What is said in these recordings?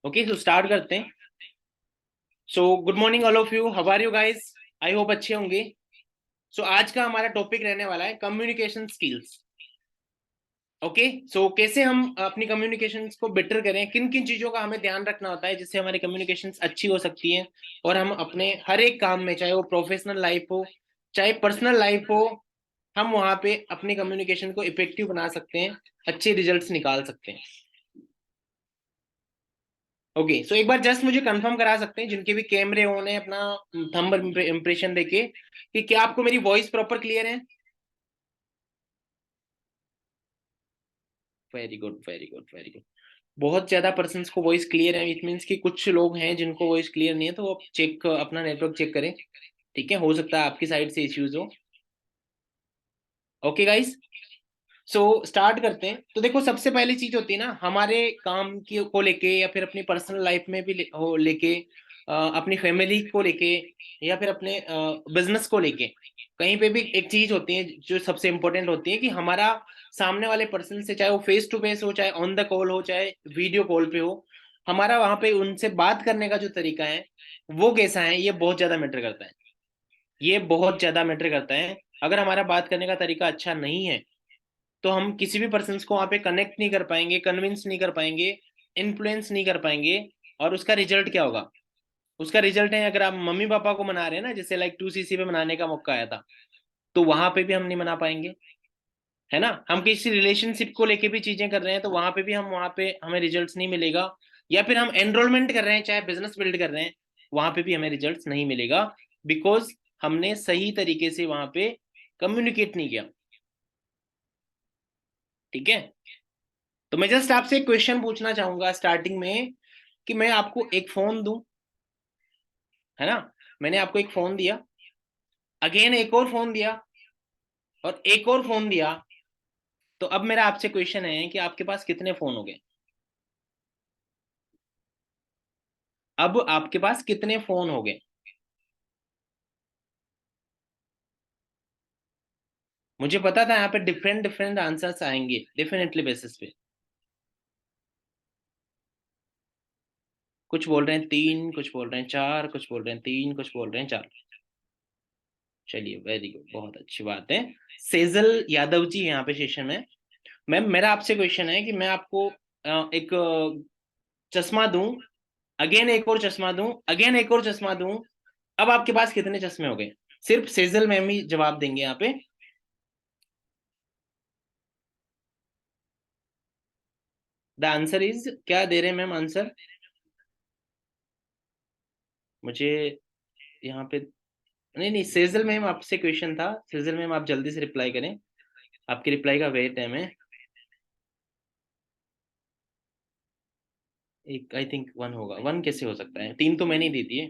Okay, सो start करते हैं। So good morning all of you, how are you guys? I hope अच्छे होंगे। सो आज का हमारा टॉपिक रहने वाला है कम्युनिकेशन स्किल्स। ओके, सो कैसे हम अपनी कम्युनिकेशन को बेटर करें, किन किन चीजों का हमें ध्यान रखना होता है जिससे हमारी कम्युनिकेशन अच्छी हो सकती है और हम अपने हर एक काम में, चाहे वो प्रोफेशनल लाइफ हो चाहे पर्सनल लाइफ हो, हम वहां पे अपनी कम्युनिकेशन को इफेक्टिव बना सकते हैं, अच्छे रिजल्ट्स निकाल सकते हैं। ओके, सो एक बार जस्ट मुझे कंफर्म करा सकते हैं जिनके भी कैमरे ऑन है अपना थंब इम्प्रेशन देके कि क्या आपको मेरी वॉइस प्रॉपर क्लियर है? Very good, very good, very good. बहुत ज्यादा पर्सन्स को वॉइस क्लियर है, इट मीन्स कि कुछ लोग हैं जिनको वॉइस क्लियर नहीं है, तो वो चेक अपना नेटवर्क चेक करें। ठीक है, हो सकता है आपकी साइड से इश्यूज हो। ओके गाइस, सो स्टार्ट करते हैं। तो देखो, सबसे पहली चीज होती है ना हमारे काम की को लेके या फिर अपनी पर्सनल लाइफ में भी हो लेके, अपनी फैमिली को लेके या फिर अपने बिजनेस को लेके, कहीं पे भी एक चीज होती है जो सबसे इंपॉर्टेंट होती है कि हमारा सामने वाले पर्सन से, चाहे वो फेस टू फेस हो चाहे ऑन द कॉल हो चाहे वीडियो कॉल पे हो, हमारा वहां पे उनसे बात करने का जो तरीका है वो कैसा है, ये बहुत ज्यादा मैटर करता है। ये बहुत ज्यादा मैटर करता है। अगर हमारा बात करने का तरीका अच्छा नहीं है तो हम किसी भी पर्सन को वहां पे कनेक्ट नहीं कर पाएंगे, कन्विंस नहीं कर पाएंगे, इन्फ्लुएंस नहीं कर पाएंगे। और उसका रिजल्ट क्या होगा? उसका रिजल्ट है, अगर आप मम्मी पापा को मना रहे हैं ना, जैसे लाइक 2cc पे मनाने का मौका आया था, तो वहां पे भी हम नहीं मना पाएंगे। है ना, हम किसी रिलेशनशिप को लेके भी चीजें कर रहे हैं तो वहां पे भी हम वहां पे हमें रिजल्ट्स नहीं मिलेगा। या फिर हम एनरोलमेंट कर रहे हैं, चाहे बिजनेस बिल्ड कर रहे हैं, वहां पे भी हमें रिजल्ट्स नहीं मिलेगा, बिकॉज हमने सही तरीके से वहां पे कम्युनिकेट नहीं किया। ठीक है, तो मैं जस्ट आपसे एक क्वेश्चन पूछना चाहूंगा स्टार्टिंग में कि मैं आपको एक फोन दूं, है ना, मैंने आपको एक फोन दिया, अगेन एक और फोन दिया, और एक और फोन दिया, तो अब मेरा आपसे क्वेश्चन है कि आपके पास कितने फोन हो गए? अब आपके पास कितने फोन हो गए? मुझे पता था यहाँ पे डिफरेंट डिफरेंट आंसर्स आएंगे डेफिनेटली बेसिस पे। कुछ बोल रहे हैं तीन, कुछ बोल रहे हैं चार, कुछ बोल रहे हैं तीन, कुछ बोल रहे हैं चार। चलिए, वेरी गुड, बहुत अच्छी बात है। सेजल यादव जी यहाँ पे सेशन में। मैम, मेरा आपसे क्वेश्चन है कि मैं आपको एक चश्मा दूं, अगेन एक और चश्मा दूं, अगेन एक और चश्मा दूं, अब आपके पास कितने चश्मे हो गए? सिर्फ सेजल मैम ही जवाब देंगे यहाँ पे। द आंसर इज, क्या दे रहे हैं मैम आंसर? मुझे यहाँ पे, नहीं नहीं, सेजल मैम आपसे क्वेश्चन था, सेजल मैम आप जल्दी से रिप्लाई करें, आपकी रिप्लाई का वेट है हमें। एक, आई थिंक वन होगा, वन कैसे हो सकता है, तीन तो मैंने ही दे दिए।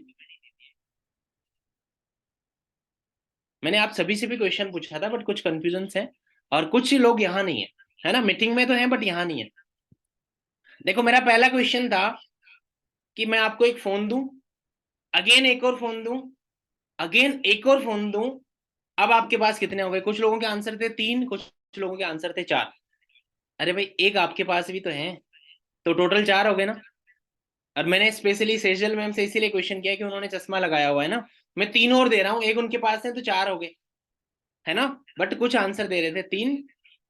मैंने आप सभी से भी क्वेश्चन पूछा था, बट कुछ कंफ्यूजन है और कुछ ही लोग यहाँ नहीं है। है ना, मीटिंग में तो है बट यहाँ नहीं है। देखो, मेरा पहला क्वेश्चन था कि मैं आपको एक फोन दूं, अगेन एक और फोन दूं, अगेन एक और फोन दूं, अब आपके पास कितने हो गए? कुछ लोगों के आंसर थे तीन, कुछ लोगों के आंसर थे चार। अरे भाई, एक आपके पास भी तो है, तो टोटल चार हो गए ना। और मैंने स्पेशली सेजल मैम से इसीलिए क्वेश्चन किया कि उन्होंने चश्मा लगाया हुआ है ना। मैं तीन और दे रहा हूँ, एक उनके पास है तो चार हो गए, है ना। बट कुछ आंसर दे रहे थे तीन,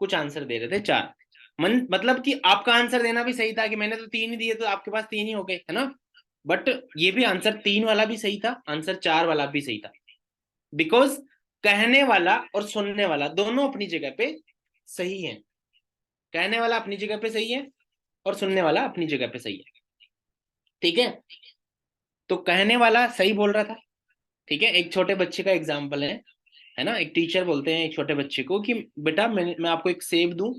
कुछ आंसर दे रहे थे चार। मतलब कि आपका आंसर देना भी सही था कि मैंने तो तीन ही दिए तो आपके पास तीन ही हो गए, है ना। बट ये भी आंसर तीन वाला भी सही था, आंसर चार वाला भी सही था। बिकॉज कहने वाला और सुनने वाला दोनों अपनी जगह पे सही है। कहने वाला अपनी जगह पे सही है और सुनने वाला अपनी जगह पे सही है। ठीक है, तो कहने वाला सही बोल रहा था। ठीक है, एक छोटे बच्चे का एग्जाम्पल है ना, एक टीचर बोलते हैं एक छोटे बच्चे को कि बेटा मैं आपको एक सेब दूं,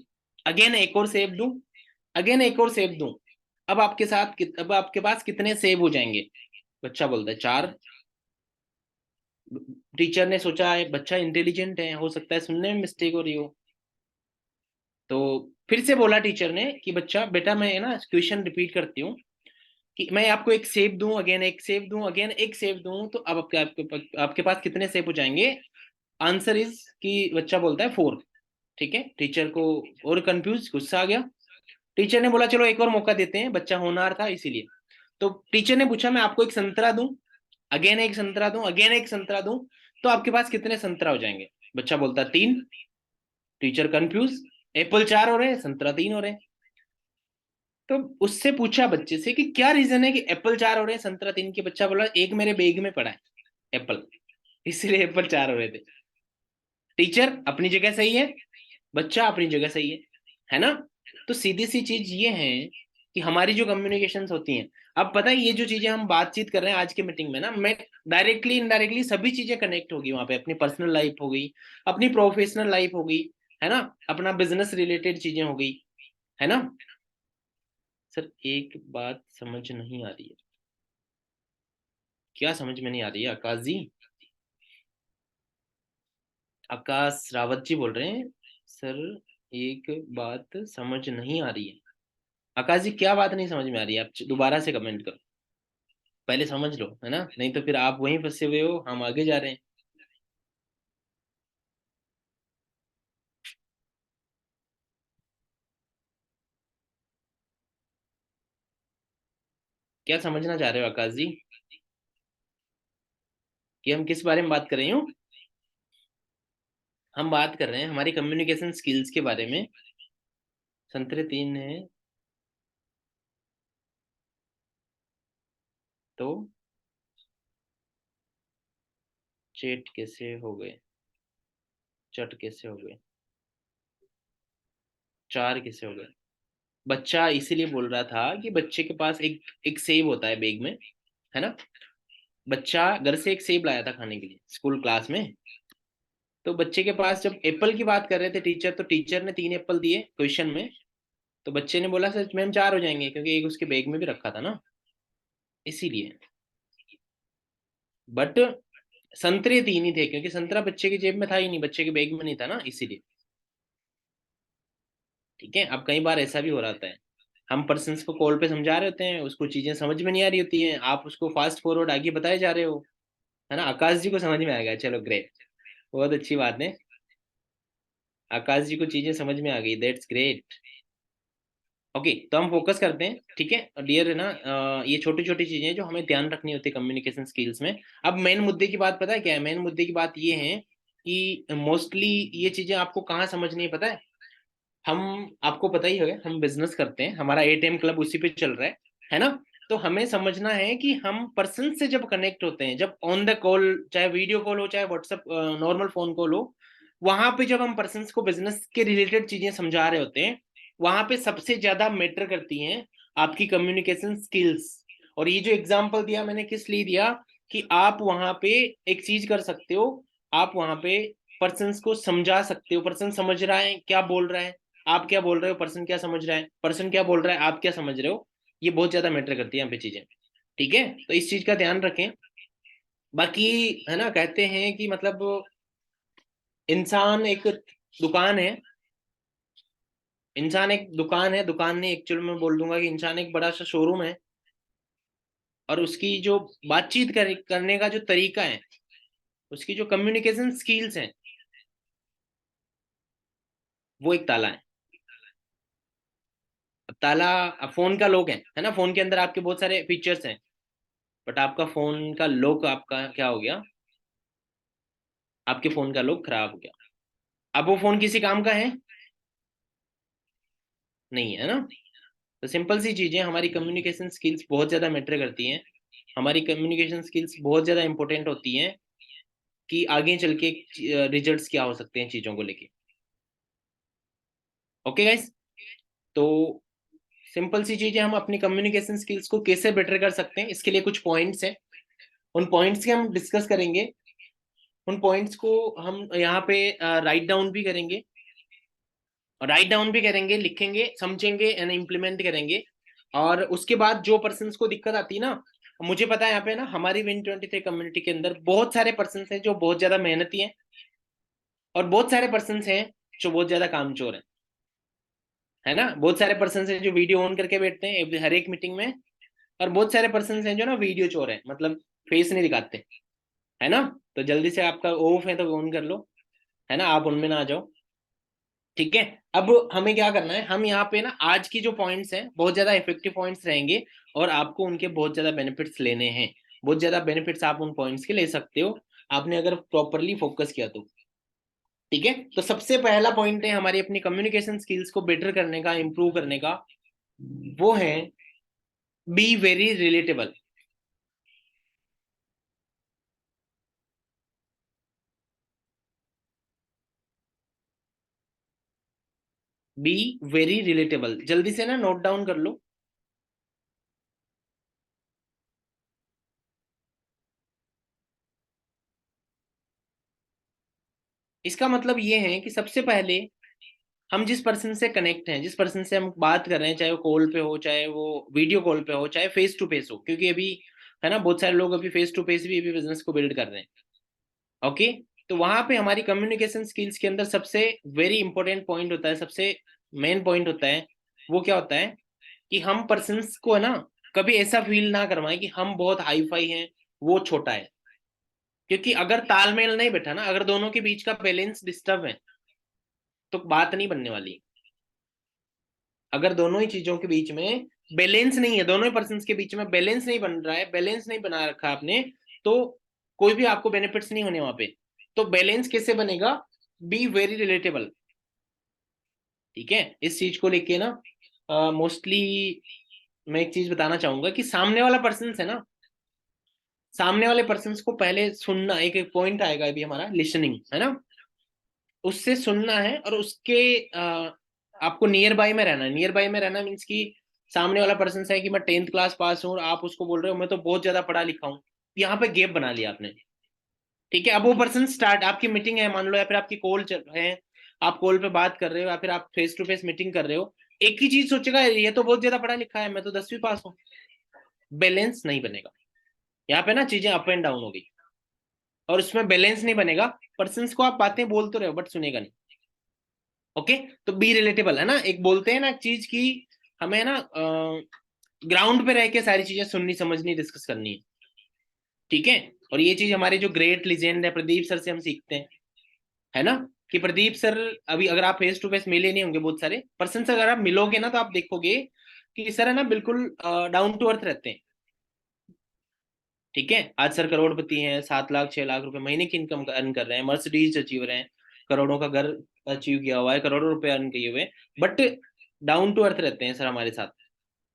अगेन एक और सेब दूं, अगेन एक और सेब दूं, अब आपके साथ अब आपके पास कितने सेब हो जाएंगे? बच्चा बोलता है चार। टीचर ने सोचा है बच्चा इंटेलिजेंट है, हो सकता है सुनने में मिस्टेक हो रही हो, तो फिर से बोला टीचर ने कि बच्चा बेटा मैं ना क्वेश्चन रिपीट करती हूँ कि मैं आपको एक सेब दूं, अगेन एक सेब दूं, अगेन एक सेब दूं, तो अब आपके पास कितने सेब हो जाएंगे? आंसर इज कि बच्चा बोलता है फोर। ठीक है, टीचर को और कंफ्यूज, गुस्सा आ गया। टीचर ने बोला चलो एक और मौका देते हैं, बच्चा होनहार था इसीलिए। तो टीचर ने पूछा मैं आपको एक संतरा दूं, अगेन एक संतरा दूं, अगेन एक संतरा दूं, तो आपके पास कितने संतरा हो जाएंगे? बच्चा बोलता 3। टीचर कंफ्यूज, एप्पल 4 हो रहे हैं, संतरा 3 हो रहे हैं। तो उससे पूछा बच्चे से कि क्या रीजन है कि एप्पल 4 हो रहे हैं संतरा 3 के? बच्चा बोला एक मेरे बैग में पड़ा है एप्पल, इसलिए एप्पल 4 हो रहे थे। टीचर अपनी जगह सही है, बच्चा अपनी जगह सही है ना? तो सीधी सी चीज ये है कि हमारी जो कम्युनिकेशंस होती हैं, अब पता है ये जो चीजें हम बातचीत कर रहे हैं आज के मीटिंग में ना, मैं डायरेक्टली इनडायरेक्टली सभी चीजें कनेक्ट होगी वहां पे। अपनी पर्सनल लाइफ हो गई, अपनी प्रोफेशनल लाइफ हो गई, है ना, अपना बिजनेस रिलेटेड चीजें हो गई, है ना? सर एक बात समझ नहीं आ रही है। क्या समझ में नहीं आ रही है आकाश जी? आकाश रावत जी बोल रहे हैं सर, एक बात समझ नहीं आ रही है। आकाश जी क्या बात नहीं समझ में आ रही है? आप दोबारा से कमेंट करो, पहले समझ लो, है ना, नहीं तो फिर आप वहीं फंसे हुए हो, हम आगे जा रहे हैं। क्या समझना चाह रहे हो आकाश जी कि हम किस बारे में बात कर रहे हो? हम बात कर रहे हैं हमारी कम्युनिकेशन स्किल्स के बारे में। संतरे 3 है तो चेट कैसे हो गए, चट कैसे हो गए, 4 कैसे हो गए? बच्चा इसीलिए बोल रहा था कि बच्चे के पास एक एक सेब होता है बैग में, है ना? बच्चा घर से एक सेब लाया था खाने के लिए स्कूल क्लास में। तो बच्चे के पास जब एप्पल की बात कर रहे थे टीचर, तो टीचर ने 3 एप्पल दिए क्वेश्चन में। तो बच्चे ने बोला सर मैम 4 हो जाएंगे, क्योंकि एक उसके बैग में भी रखा था ना, इसीलिए। बट संतरे 3 ही थे, क्योंकि संतरा बच्चे की जेब में था ही नहीं, बच्चे के बैग में नहीं था ना, इसीलिए। ठीक है, अब कई बार ऐसा भी हो रहा है, हम पर्सन को कॉल पे समझा रहे होते हैं, उसको चीजें समझ में नहीं आ रही होती हैं, आप उसको फास्ट फॉरवर्ड आगे बताए जा रहे हो, है ना? आकाश जी को समझ में आ गया, चलो ग्रेट, बहुत अच्छी बात है। आकाश जी को चीजें समझ में आ गई, दैट्स ग्रेट। ओके, तो हम फोकस करते हैं, ठीक है डियर, है ना? ये छोटी छोटी चीजें हैं जो हमें ध्यान रखनी होती है कम्युनिकेशन स्किल्स में। अब मेन मुद्दे की बात पता है क्या है? मेन मुद्दे की बात ये है कि मोस्टली ये चीजें आपको कहाँ समझनी है पता है? हम, आपको पता ही है हम बिजनेस करते हैं, हमारा एटीएम क्लब उसी पे चल रहा है ना? तो हमें समझना है कि हम पर्सन से जब कनेक्ट होते हैं, जब ऑन द कॉल, चाहे वीडियो कॉल हो चाहे व्हाट्सएप नॉर्मल फोन कॉल हो, वहां पे जब हम पर्सन को बिजनेस के रिलेटेड चीजें समझा रहे होते हैं, वहां पे सबसे ज्यादा मैटर करती हैं आपकी कम्युनिकेशन स्किल्स। और ये जो एग्जांपल दिया मैंने किस लिए दिया, कि आप वहां पे एक चीज कर सकते हो, आप वहां पे पर्सन को समझा सकते हो, पर्सन समझ रहा है क्या बोल रहा है, आप क्या बोल रहे हो, पर्सन क्या समझ रहा है, पर्सन क्या बोल रहा है आप क्या समझ रहे हो, ये बहुत ज्यादा मैटर करती है यहाँ पे चीजें। ठीक है, तो इस चीज का ध्यान रखें। बाकी, है ना, कहते हैं कि मतलब इंसान एक दुकान है, इंसान एक दुकान है, दुकान नहीं, एक्चुअल में बोल दूंगा कि इंसान एक बड़ा सा शोरूम है, और उसकी जो बातचीत करने का जो तरीका है, उसकी जो कम्युनिकेशन स्किल्स हैं, वो एक ताला है। अब ताला, अब फोन का लॉक है ना, फोन के अंदर आपके बहुत सारे फीचर्स हैं, बट आपका फोन का लॉक आपका क्या हो गया? आपके फोन का लॉक खराब हो गया। अब वो फोन किसी काम का है? नहीं है ना? तो सिंपल सी चीजें, हमारी कम्युनिकेशन स्किल्स बहुत ज्यादा मैटर करती हैं, हमारी कम्युनिकेशन स्किल्स बहुत ज्यादा इंपॉर्टेंट होती हैं कि आगे चल के रिजल्ट्स क्या हो सकते हैं चीजों को लेके। ओके गाइस, तो सिंपल सी चीजें, हम अपनी कम्युनिकेशन स्किल्स को कैसे बेटर कर सकते हैं, इसके लिए कुछ पॉइंट्स हैं, उन पॉइंट्स के हम डिस्कस करेंगे। उन पॉइंट्स को हम यहाँ पे राइट डाउन भी करेंगे, राइट डाउन भी करेंगे, लिखेंगे, समझेंगे एंड इम्प्लीमेंट करेंगे। और उसके बाद जो पर्सन को दिक्कत आती है ना, मुझे पता है यहाँ पे ना हमारी Win23 कम्युनिटी के अंदर बहुत सारे पर्सन हैं जो बहुत ज्यादा मेहनती हैं, और बहुत सारे पर्सन हैं जो बहुत ज्यादा कामचोर हैं, है ना? बहुत सारे पर्सन हैं जो वीडियो ऑन करके बैठते हैं हर एक मीटिंग में, और बहुत सारे पर्सन हैं जो ना वीडियो चोर हैं, मतलब फेस नहीं दिखाते, है ना? तो जल्दी से, आपका ऑफ है तो ऑन कर लो, है ना, आप उनमें ना आ जाओ। ठीक है। अब हमें क्या करना है, हम यहाँ पे ना आज की जो पॉइंट्स हैं बहुत ज्यादा इफेक्टिव पॉइंट्स रहेंगे, और आपको उनके बहुत ज्यादा बेनिफिट्स लेने हैं। बहुत ज्यादा बेनिफिट्स आप उन पॉइंट्स के ले सकते हो, आपने अगर प्रॉपरली फोकस किया तो। ठीक है, तो सबसे पहला पॉइंट है हमारी अपनी कम्युनिकेशन स्किल्स को बेटर करने का, इंप्रूव करने का, वो है be very relatable. Be very relatable, जल्दी से ना नोट डाउन कर लो। इसका मतलब ये है कि सबसे पहले हम जिस पर्सन से कनेक्ट हैं, जिस पर्सन से हम बात कर रहे हैं, चाहे वो कॉल पे हो, चाहे वो वीडियो कॉल पे हो, चाहे फेस टू फेस हो, क्योंकि अभी है ना बहुत सारे लोग अभी फेस टू फेस भी बिजनेस को बिल्ड कर रहे हैं। ओके, तो वहां पे हमारी कम्युनिकेशन स्किल्स के अंदर सबसे वेरी इंपॉर्टेंट पॉइंट होता है, सबसे मेन पॉइंट होता है, वो क्या होता है कि हम पर्सन्स को है ना कभी ऐसा फील ना करवाएं कि हम बहुत हाई फाई हैं, वो छोटा है। क्योंकि अगर तालमेल नहीं बैठा ना, अगर दोनों के बीच का बैलेंस डिस्टर्ब है, तो बात नहीं बनने वाली। अगर दोनों ही चीजों के बीच में बैलेंस नहीं है, दोनों ही पर्सन के बीच में बैलेंस नहीं बन रहा है, बैलेंस नहीं बना रखा आपने, तो कोई भी आपको बेनिफिट्स नहीं होने वहां पे। तो बैलेंस कैसे बनेगा? Be very relatable. ठीक है, इस चीज को लेके ना मोस्टली मैं एक चीज बताना चाहूंगा कि सामने वाला पर्सन है ना, सामने वाले पर्सन को पहले सुनना, एक एक पॉइंट आएगा अभी हमारा लिसनिंग है ना, उससे सुनना है, और उसके आपको नियर बाय में रहना है। नियर बाय में रहना मीन्स कि सामने वाला पर्सन है कि मैं 10th क्लास पास हूँ, और आप उसको बोल रहे हो मैं तो बहुत ज्यादा पढ़ा लिखा हूँ, यहाँ पे गैप बना लिया आपने। ठीक है, अब वो पर्सन स्टार्ट, आपकी मीटिंग है मान लो, या फिर आपकी कॉल चल रहे हैं, आप कॉल पे बात कर रहे हो, या फिर आप फेस टू फेस मीटिंग कर रहे हो, एक ही चीज सोचेगा ये तो बहुत ज्यादा पढ़ा लिखा है, मैं तो 10वीं पास हूँ। बैलेंस नहीं बनेगा यहाँ पे ना, चीजें अप एंड डाउन हो गई, और उसमें बैलेंस नहीं बनेगा। पर्सन को आप बातें बोल तो रहे हो बट सुनेगा नहीं। ओके, तो बी रिलेटेबल है ना, एक बोलते हैं ना चीज की, हमें ना ग्राउंड पे रह के सारी चीजें सुननी, समझनी, डिस्कस करनी है। ठीक है, और ये चीज हमारे जो ग्रेट लिजेंड है प्रदीप सर से हम सीखते हैं, है ना, कि प्रदीप सर, अभी अगर आप फेस टू फेस मिले नहीं होंगे बहुत सारे पर्सन से, अगर आप मिलोगे ना तो आप देखोगे कि सर है ना बिल्कुल डाउन टू अर्थ रहते हैं। ठीक है, आज सर करोड़पति हैं, 7 लाख 6 लाख रुपए महीने की इनकम अर्न कर रहे हैं, मर्सिडीज अचीव रहे हैं, करोड़ों का घर अचीव किया हुआ है, करोड़ों रुपए अर्न किए हुए, बट डाउन टू अर्थ रहते हैं सर हमारे साथ।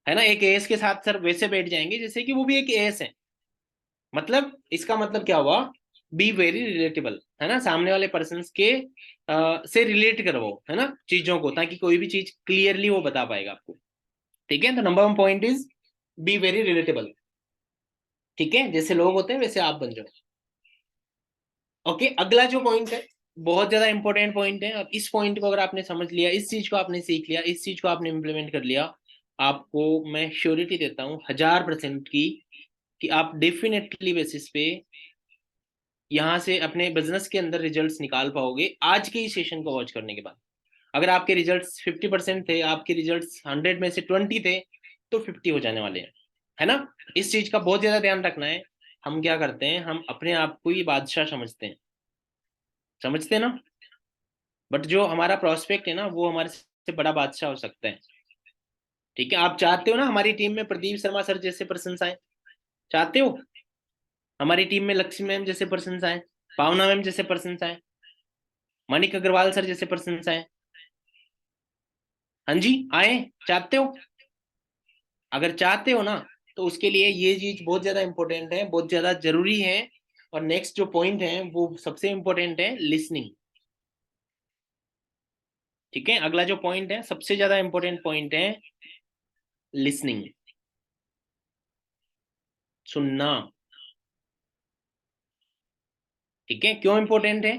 है ना, एक एएस के साथ सर वैसे बैठ जाएंगे जैसे कि वो भी एक एएस है। मतलब इसका मतलब क्या हुआ? बी वेरी रिलेटेबल, है ना, सामने वाले पर्सन के से रिलेट करो, है ना, चीजों को, ताकि कोई भी चीज क्लियरली वो बता पाएगा आपको। ठीक है, तो number one point is be very relatable. ठीक है, जैसे लोग होते हैं वैसे आप बन जाओ। ओके, अगला जो पॉइंट है बहुत ज्यादा इंपॉर्टेंट पॉइंट है। अब इस पॉइंट को अगर आपने समझ लिया, इस चीज को आपने सीख लिया, इस चीज को आपने इम्प्लीमेंट कर लिया, आपको मैं श्योरिटी देता हूँ 1000% की, कि आप डेफिनेटली बेसिस पे यहाँ से अपने बिजनेस के अंदर रिजल्ट्स निकाल पाओगे आज के इस सेशन को वॉच करने के बाद। अगर आपके रिजल्ट्स 50% थे, आपके रिजल्ट्स 100 में से 20 थे, तो 50 हो जाने वाले हैं। है ना, इस चीज का बहुत ज्यादा ध्यान रखना है। हम क्या करते हैं, हम अपने आप को ही बादशाह समझते हैं, समझते हैं ना, बट जो हमारा प्रोस्पेक्ट है ना वो हमारे से बड़ा बादशाह हो सकता है। ठीक है, आप चाहते हो ना हमारी टीम में प्रदीप शर्मा सर जैसे पर्सन आए? चाहते हो हमारी टीम में लक्ष्मी मैम जैसे पर्सन आए, पावना मैम जैसे पर्सन आए, मणिक अग्रवाल सर जैसे पर्सन आए? हाँ जी, आए? चाहते हो? अगर चाहते हो ना, तो उसके लिए ये चीज बहुत ज्यादा इंपॉर्टेंट है, बहुत ज्यादा जरूरी है। और नेक्स्ट जो पॉइंट है वो सबसे इंपॉर्टेंट है, लिसनिंग। ठीक है, अगला जो पॉइंट है सबसे ज्यादा इंपॉर्टेंट पॉइंट है, लिसनिंग, सुनना। ठीक है, क्यों इंपॉर्टेंट है?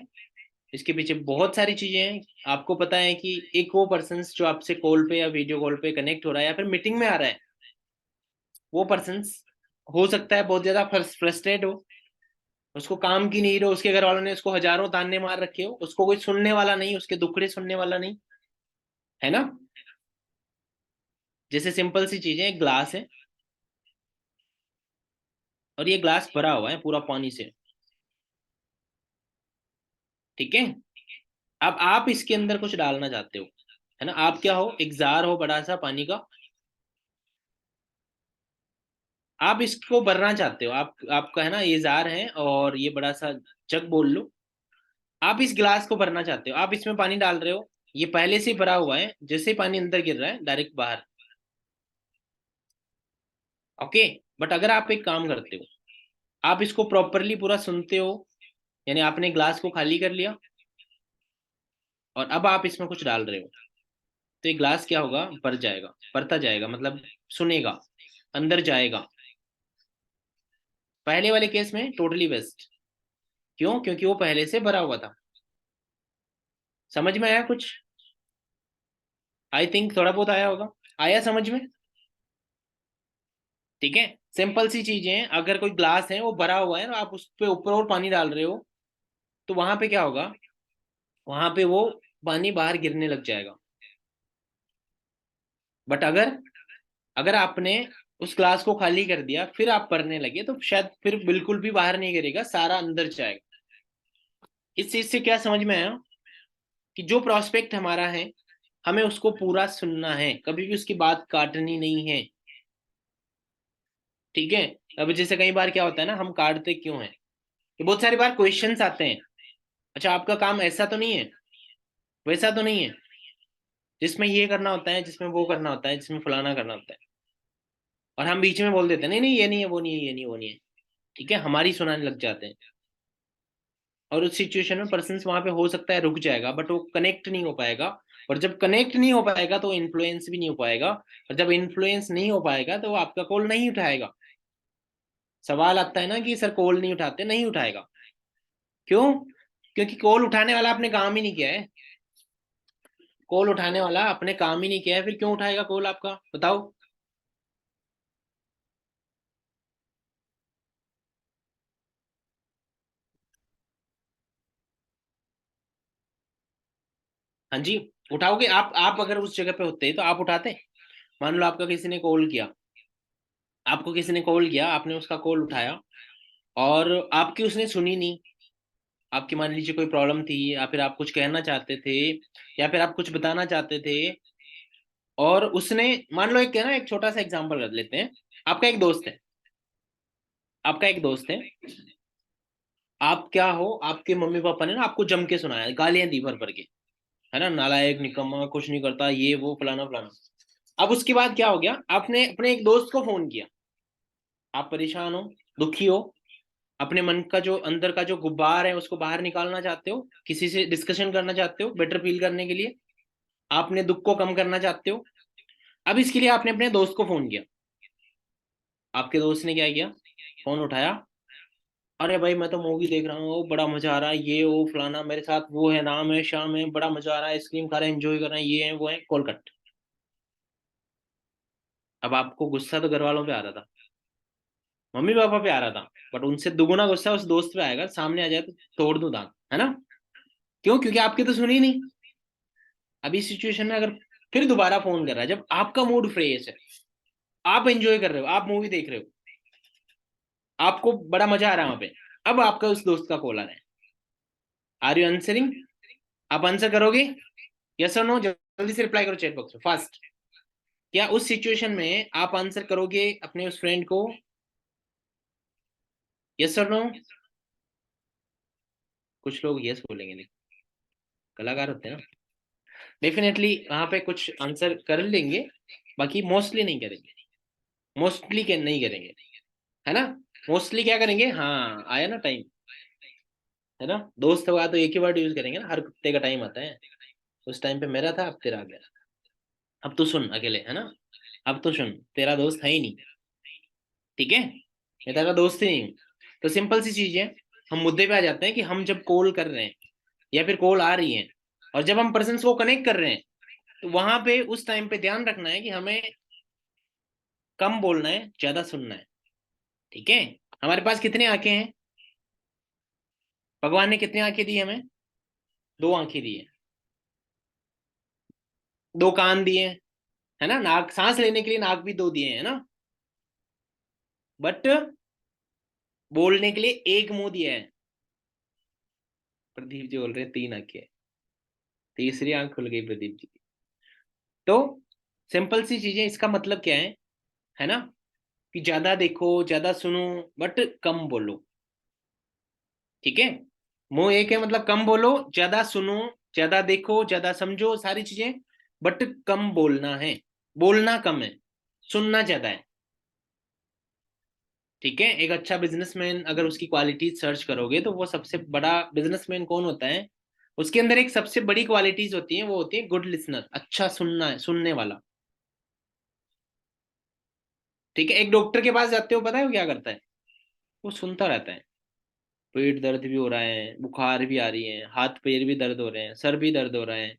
इसके पीछे बहुत सारी चीजें हैं। आपको पता है कि एक वो पर्सन जो आपसे कॉल पे या वीडियो कॉल पे कनेक्ट हो रहा है, या फिर मीटिंग में आ रहा है, वो पर्सन हो सकता है बहुत ज्यादा फ्रस्ट्रेट हो, उसको काम की नहीं हो, उसके घर वालों ने उसको हजारों ताने मार रखे हो, उसको कोई सुनने वाला नहीं, उसके दुखड़े सुनने वाला नहीं, है ना। जैसे सिंपल सी चीज है, एक ग्लास है, और ये ग्लास भरा हुआ है पूरा पानी से। ठीक है, अब आप इसके अंदर कुछ डालना चाहते हो, है ना। आप क्या हो, एक जार हो बड़ा सा पानी का, आप इसको भरना चाहते हो। आप आपका है ना ये जार है और ये बड़ा सा जग बोल लो। आप इस गिलास को भरना चाहते हो, आप इसमें पानी डाल रहे हो, ये पहले से ही भरा हुआ है, जैसे ही पानी अंदर गिर रहा है डायरेक्ट बाहर। ओके। बट अगर आप एक काम करते हो, आप इसको प्रॉपरली पूरा सुनते हो, यानी आपने ग्लास को खाली कर लिया और अब आप इसमें कुछ डाल रहे हो, तो ये ग्लास क्या होगा, भर जाएगा, भरता जाएगा, मतलब सुनेगा, अंदर जाएगा। पहले वाले केस में टोटली वेस्ट। क्यों? क्योंकि वो पहले से भरा हुआ था। समझ में आया कुछ? आई थिंक थोड़ा बहुत आया होगा। आया समझ में? ठीक है। सिंपल सी चीजें हैं, अगर कोई ग्लास है वो भरा हुआ है ना, आप उस पे ऊपर और पानी डाल रहे हो, तो वहां पे क्या होगा, वहां पे वो पानी बाहर गिरने लग जाएगा। बट अगर अगर आपने उस ग्लास को खाली कर दिया फिर आप भरने लगे, तो शायद फिर बिल्कुल भी बाहर नहीं गिरेगा, सारा अंदर जाएगा। इस चीज से क्या समझ में आया, कि जो प्रोस्पेक्ट हमारा है, हमें उसको पूरा सुनना है, कभी भी उसकी बात काटनी नहीं है। ठीक है। अब जैसे कई बार क्या होता है ना, हम काटते क्यों हैं, कि बहुत सारी बार क्वेश्चंस आते हैं, अच्छा आपका काम ऐसा तो नहीं है, वैसा तो नहीं है, जिसमें ये करना होता है, जिसमें वो करना होता है, जिसमें फलाना करना होता है, और हम बीच में बोल देते हैं नहीं नहीं ये नहीं है, वो नहीं है, ये नहीं, वो नहीं है। ठीक है, हमारी सुनाने लग जाते हैं। और उस सिचुएशन में पर्सन वहां पे हो सकता है रुक जाएगा, बट वो कनेक्ट नहीं हो पाएगा। और जब कनेक्ट नहीं हो पाएगा तो इन्फ्लुएंस भी नहीं हो पाएगा, और जब इन्फ्लुएंस नहीं हो पाएगा तो वो आपका कॉल नहीं उठाएगा। सवाल आता है ना कि सर कॉल नहीं उठाते, नहीं उठाएगा। क्यों? क्योंकि कॉल उठाने वाला आपने काम ही नहीं किया है। कॉल उठाने वाला अपने काम ही नहीं किया है, फिर क्यों उठाएगा कॉल आपका, बताओ। हाँ जी, उठाओगे आप अगर उस जगह पे होते तो आप उठाते। मान लो आपका किसी ने कॉल किया, आपको किसी ने कॉल किया, आपने उसका कॉल उठाया और आपकी उसने सुनी नहीं। आपकी मान लीजिए कोई प्रॉब्लम थी, या फिर आप कुछ कहना चाहते थे, या फिर आप कुछ बताना चाहते थे, और उसने, मान लो एक है ना, एक छोटा सा एग्जांपल कर लेते हैं। आपका एक दोस्त है, आपका एक दोस्त है, आप क्या हो, आपके मम्मी पापा ने ना आपको जम के सुनाया, गालियां दी भर भर के, है ना, नालायक, निकम्मा, कुछ नहीं करता, ये वो फलाना फलाना। अब उसके बाद क्या हो गया, आपने अपने एक दोस्त को फोन किया, आप परेशान हो, दुखी हो, अपने मन का जो अंदर का जो गुब्बार है उसको बाहर निकालना चाहते हो, किसी से डिस्कशन करना चाहते हो बेटर फील करने के लिए, आपने दुख को कम करना चाहते हो। अब इसके लिए आपने अपने दोस्त को फोन किया। आपके दोस्त ने क्या किया, फोन उठाया, अरे भाई मैं तो मूवी देख रहा हूँ, बड़ा मजा आ रहा है, ये वो फलाना, मेरे साथ वो है, नाम है शाम है, बड़ा मजा आ रहा है, आइसक्रीम खा रहे हैं, एंजॉय कर रहे हैं, ये है वो है, कॉल कट। अब आपको गुस्सा तो घर वालों पे आ रहा था, मम्मी पापा पे आ रहा था, बट उनसे दुगुना गुस्सा उस दोस्त पे आएगा, सामने आ जाए तो तोड़ दूं दांत, है ना। क्यों? क्योंकि आपकी तो सुनी नहीं। अभी सिचुएशन में अगर फिर दोबारा फोन कर रहा है, जब आपका मूड फ्रेश है, आप एंजॉय कर रहे हो, आप मूवी देख रहे हो, आपको बड़ा मजा आ रहा है वहां पे, अब आपका उस दोस्त का कॉल आ रहा है, आर यू आंसरिंग? आप आंसर करोगे? यस और नो, जल्दी से रिप्लाई करो चैट बॉक्स में फास्ट। क्या उस सिचुएशन में आप आंसर करोगे अपने उस फ्रेंड को? यस और नो? कुछ लोग यस बोलेंगे, लेकिन कलाकार होते हैं ना, डेफिनेटली वहां पे कुछ आंसर कर लेंगे, बाकी मोस्टली नहीं करेंगे। मोस्टली क्या नहीं करेंगे, है ना। मोस्टली क्या करेंगे, हाँ आया ना टाइम, है ना, दोस्त होगा तो एक ही वर्ड यूज करेंगे ना, हर कुत्ते का टाइम आता है। उस टाइम पे मेरा था, अब तेरा आ गया। अब तो सुन अकेले, है ना, अब तो सुन, तेरा दोस्त है ही नहीं। ठीक है, मैं तेरा दोस्त ही नहीं हूँ। तो सिंपल सी चीज है, हम मुद्दे पे आ जाते हैं कि हम जब कॉल कर रहे हैं या फिर कॉल आ रही है, और जब हम पर्सन को कनेक्ट कर रहे हैं, तो वहां पे उस टाइम पे ध्यान रखना है कि हमें कम बोलना है, ज्यादा सुनना है। ठीक है। हमारे पास कितनी आंखें हैं, भगवान ने कितनी आंखें दी हमें? दो आंखें दी है, दो कान दिए, है ना, नाक, सांस लेने के लिए नाक भी दो दिए है ना, बट बोलने के लिए एक मुंह दिया है। प्रदीप जी बोल रहे हैं तीन आंखें। तीसरी आंख खुल गई प्रदीप जी की। तो सिंपल सी चीजें, इसका मतलब क्या है ना, कि ज्यादा देखो, ज्यादा सुनो, बट कम बोलो। ठीक है। मोह एक है, मतलब कम बोलो, ज्यादा सुनो, ज्यादा देखो, ज्यादा समझो सारी चीजें, बट कम बोलना है। बोलना कम है, सुनना ज्यादा है। ठीक है। एक अच्छा बिजनेसमैन अगर उसकी क्वालिटीज सर्च करोगे तो वो सबसे बड़ा बिजनेसमैन कौन होता है, उसके अंदर एक सबसे बड़ी क्वालिटीज होती है, वो होती है गुड लिसनर, अच्छा सुनना है, सुनने वाला। ठीक है। एक डॉक्टर के पास जाते हो, पता है वो क्या करता है? वो सुनता रहता है। पेट दर्द भी हो रहा है, बुखार भी आ रही है, हाथ पैर भी दर्द हो रहे हैं, सर भी दर्द हो रहा है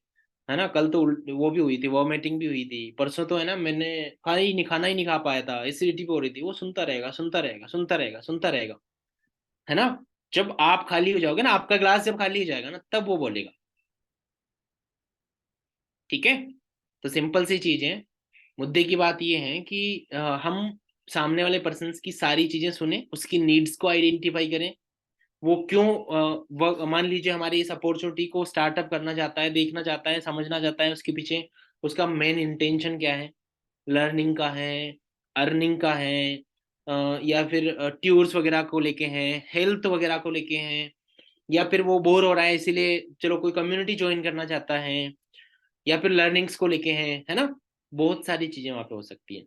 ना। कल तो वो भी हुई थी, वॉमिटिंग भी हुई थी, परसों तो है ना, मैंने खाना ही नहीं खा पाया था, एसिडिटी भी हो रही थी। वो सुनता रहेगा, सुनता रहेगा, सुनता रहेगा, सुनता रहेगा, है ना। जब आप खाली हो जाओगे ना, आपका ग्लास जब खाली हो जाएगा ना, तब वो बोलेगा। ठीक है। तो सिंपल सी चीज है। मुद्दे की बात ये है कि हम सामने वाले पर्सन की सारी चीजें सुने, उसकी नीड्स को आइडेंटिफाई करें। वो क्यों मान लीजिए हमारी इस अपॉर्चुनिटी को स्टार्टअप करना चाहता है, देखना चाहता है, समझना चाहता है, उसके पीछे उसका मेन इंटेंशन क्या है। लर्निंग का है, अर्निंग का है, या फिर टूर्स वगैरह को लेके हैं, हेल्थ वगैरह को लेके हैं, या फिर वो बोर हो रहा है इसीलिए चलो कोई कम्युनिटी ज्वाइन करना चाहता है, या फिर लर्निंग्स को लेके हैं, है ना। बहुत सारी चीजें वहां पे हो सकती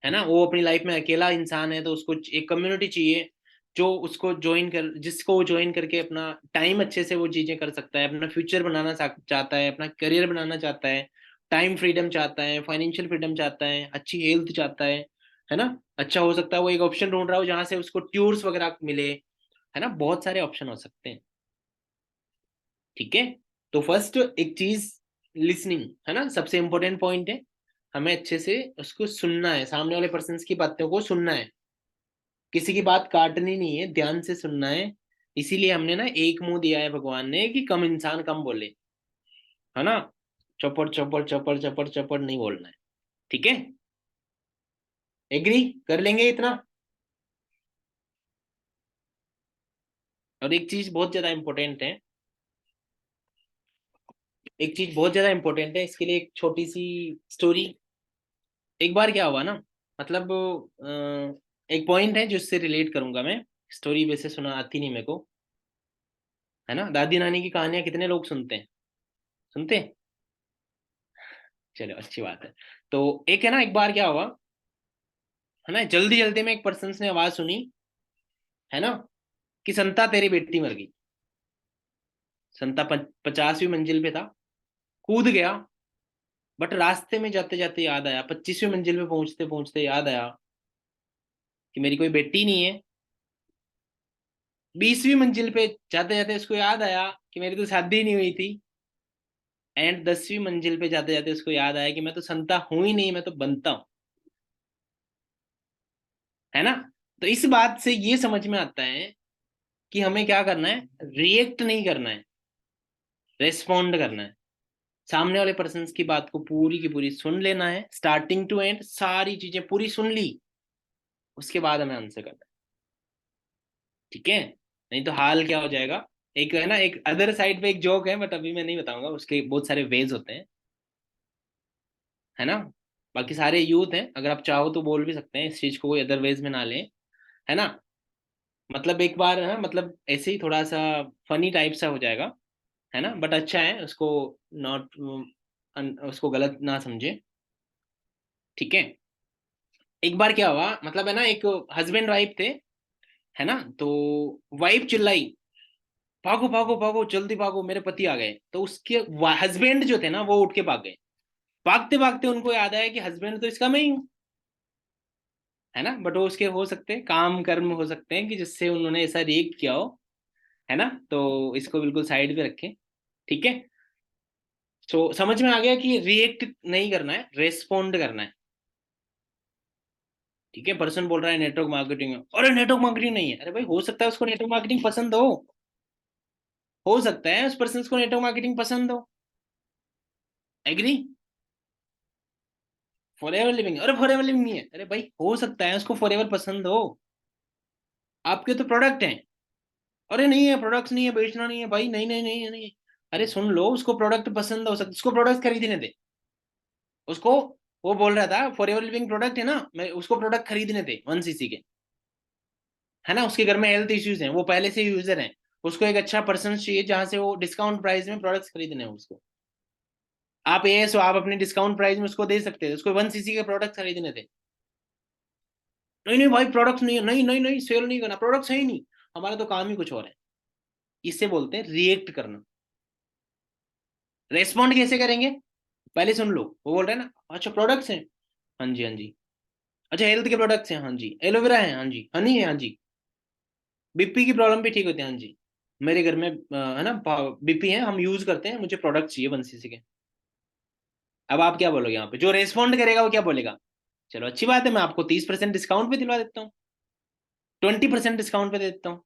है ना। वो अपनी लाइफ में अकेला इंसान है तो उसको एक कम्युनिटी चाहिए, जो उसको ज्वाइन कर, जिसको वो ज्वाइन करके अपना टाइम अच्छे से वो चीजें कर सकता है, अपना फ्यूचर बनाना चाहता है, अपना करियर बनाना चाहता है, टाइम फ्रीडम चाहता है, फाइनेंशियल फ्रीडम चाहता है, अच्छी हेल्थ चाहता है ना। अच्छा हो सकता है वो एक ऑप्शन ढूंढ रहा हो जहां से उसको टूर्स वगैरह मिले, है ना। बहुत सारे ऑप्शन हो सकते हैं। ठीक है। तो फर्स्ट एक चीज, लिसनिंग, है ना, सबसे इंपॉर्टेंट पॉइंट है। हमें अच्छे से उसको सुनना है, सामने वाले पर्सन की बातों को सुनना है, किसी की बात काटनी नहीं है, ध्यान से सुनना है। इसीलिए हमने ना एक मुंह दिया है भगवान ने कि कम इंसान कम बोले, है ना। चौपड़ चौपड़ चौपड़ चौपड़ चौपड़ नहीं बोलना है। ठीक है। एग्री कर लेंगे इतना। और एक चीज बहुत ज्यादा इंपॉर्टेंट है, एक चीज बहुत ज्यादा इंपॉर्टेंट है, इसके लिए एक छोटी सी स्टोरी। एक बार क्या हुआ ना, मतलब एक पॉइंट है जिससे रिलेट करूंगा मैं। स्टोरी वैसे सुना आती नहीं मेरे को, है ना। दादी नानी की कहानियां कितने लोग सुनते हैं? सुनते हैं। चलो अच्छी बात है। तो एक है ना, एक बार क्या हुआ, है ना, जल्दी जल्दी में एक पर्सन ने आवाज सुनी, है ना, कि संता तेरी बेटी मर गई। संता 50वीं मंजिल पे था, कूद गया, बट रास्ते में जाते जाते याद आया, 25वीं मंजिल पे पहुंचते पहुंचते याद आया कि मेरी कोई बेटी नहीं है। 20वीं मंजिल पे जाते जाते उसको याद आया कि मेरी तो शादी नहीं हुई थी। एंड 10वीं मंजिल पे जाते जाते उसको याद आया कि मैं तो संता हूं ही नहीं, मैं तो बनता हूं, है ना। तो इस बात से ये समझ में आता है कि हमें क्या करना है, रिएक्ट नहीं करना है, रेस्पॉन्ड करना है। सामने वाले पर्सन की बात को पूरी की पूरी सुन लेना है, स्टार्टिंग टू एंड सारी चीजें पूरी सुन ली, उसके बाद हमें आंसर करना है। ठीक है। नहीं तो हाल क्या हो जाएगा। एक है ना, एक अदर साइड पे एक जोक है, बट अभी मैं नहीं बताऊंगा, उसके बहुत सारे वेज होते हैं, है ना। बाकी सारे यूथ हैं, अगर आप चाहो तो बोल भी सकते हैं, इस चीज को कोई अदर वेज में ना लें, है ना। मतलब एक बार है, मतलब ऐसे ही थोड़ा सा फनी टाइप सा हो जाएगा, है ना, बट अच्छा है, उसको नॉट, उसको गलत ना समझे। ठीक है। एक बार क्या हुआ, मतलब है ना, एक हस्बैंड वाइफ थे, है ना। तो वाइफ चिल्लाई, भागो भागो भागो जल्दी भागो, मेरे पति आ गए। तो उसके हस्बैंड जो थे ना, वो उठ के भाग गए। भागते भागते उनको याद आया कि हस्बैंड तो इसका मैं ही हूँ, है ना। बट वो उसके हो सकते हैं काम कर्म, हो सकते हैं कि जिससे उन्होंने ऐसा रिएक्ट किया हो, है ना। तो इसको बिल्कुल साइड पे रखें। ठीक है। तो समझ में आ गया कि रिएक्ट नहीं करना है, रेस्पॉन्ड करना है। ठीक है। पर्सन बोल रहा है नेटवर्क मार्केटिंग, अरे नेटवर्क मार्केटिंग नहीं है, अरे भाई हो सकता है उसको नेटवर्क मार्केटिंग पसंद हो सकता है उस पर्सन को नेटवर्क मार्केटिंग पसंद हो। एग्री। फॉर एवर लिविंग, अरे फॉर एवर लिविंग नहीं है, अरे भाई हो सकता है उसको फॉर एवर पसंद हो। आपके तो प्रोडक्ट हैं, अरे नहीं है प्रोडक्ट्स नहीं है, बेचना नहीं है भाई, नहीं नहीं नहीं नहीं, अरे सुन लो, उसको प्रोडक्ट पसंद हो सकता, उसको प्रोडक्ट खरीदने दे उसको। वो बोल रहा था फॉर एवर लिविंग प्रोडक्ट है ना, मैं उसको प्रोडक्ट खरीदने थे 1 cc के, है ना। उसके घर में हेल्थ इश्यूज हैं, वो पहले से यूजर हैं, उसको एक अच्छा पर्सन चाहिए जहां से वो डिस्काउंट प्राइस में प्रोडक्ट्स खरीदने हैं उसको। आप ये सो आप अपने डिस्काउंट प्राइस में उसको दे सकते थे, उसको 1 cc के प्रोडक्ट खरीदने थे। नहीं नहीं भाई प्रोडक्ट्स नहीं है, नहीं नहीं नहीं सेल नहीं करना, प्रोडक्ट्स है ही नहीं, हमारा तो काम ही कुछ और है। इससे बोलते हैं रिएक्ट करना। रेस्पॉन्ड कैसे करेंगे, पहले सुन लो, वो बोल रहे हैं ना, अच्छा प्रोडक्ट्स हैं, हाँ जी हाँ जी। अच्छा हेल्थ के प्रोडक्ट्स हैं, हाँ जी। एलोवेरा है, हाँ जी। हनी है, हाँ जी। बीपी की प्रॉब्लम भी ठीक होती है, हाँ जी। मेरे घर में है ना बीपी है, हम यूज करते हैं, मुझे प्रोडक्ट चाहिए 1 cc के। अब आप क्या बोलोगे यहाँ पे, जो रेस्पॉन्ड करेगा वो क्या बोलेगा, चलो अच्छी बात है, मैं आपको 30% डिस्काउंट पे दिलवा देता हूँ, 20% डिस्काउंट पे दे देता हूँ।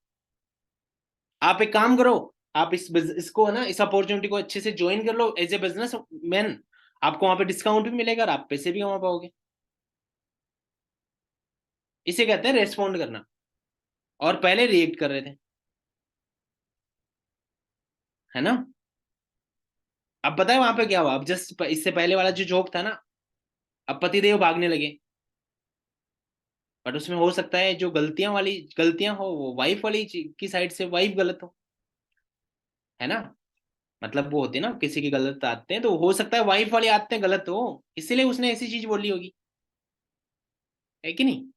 आप एक काम करो, आप इसको है ना, इस अपॉर्चुनिटी को अच्छे से ज्वाइन कर लो एज ए बिजनेस मैन, आपको वहां पे डिस्काउंट भी मिलेगा और आप पैसे भी कमा पाओगे। इसे कहते हैं रेस्पॉन्ड करना। और पहले रिएक्ट कर रहे थे, है ना। अब पता है वहां पे क्या हुआ, अब जस्ट इससे पहले वाला जो जोक था ना, अब पतिदेव भागने लगे, बट उसमें हो सकता है जो गलतियां हो वो वाइफ वाली की साइड से, वाइफ गलत हो, है ना। मतलब वो होती है ना, किसी की गलत आते हैं, तो हो सकता है वाइफ वाली आते हैं गलत हो, इसीलिए उसने ऐसी चीज बोली होगी, है कि नहीं।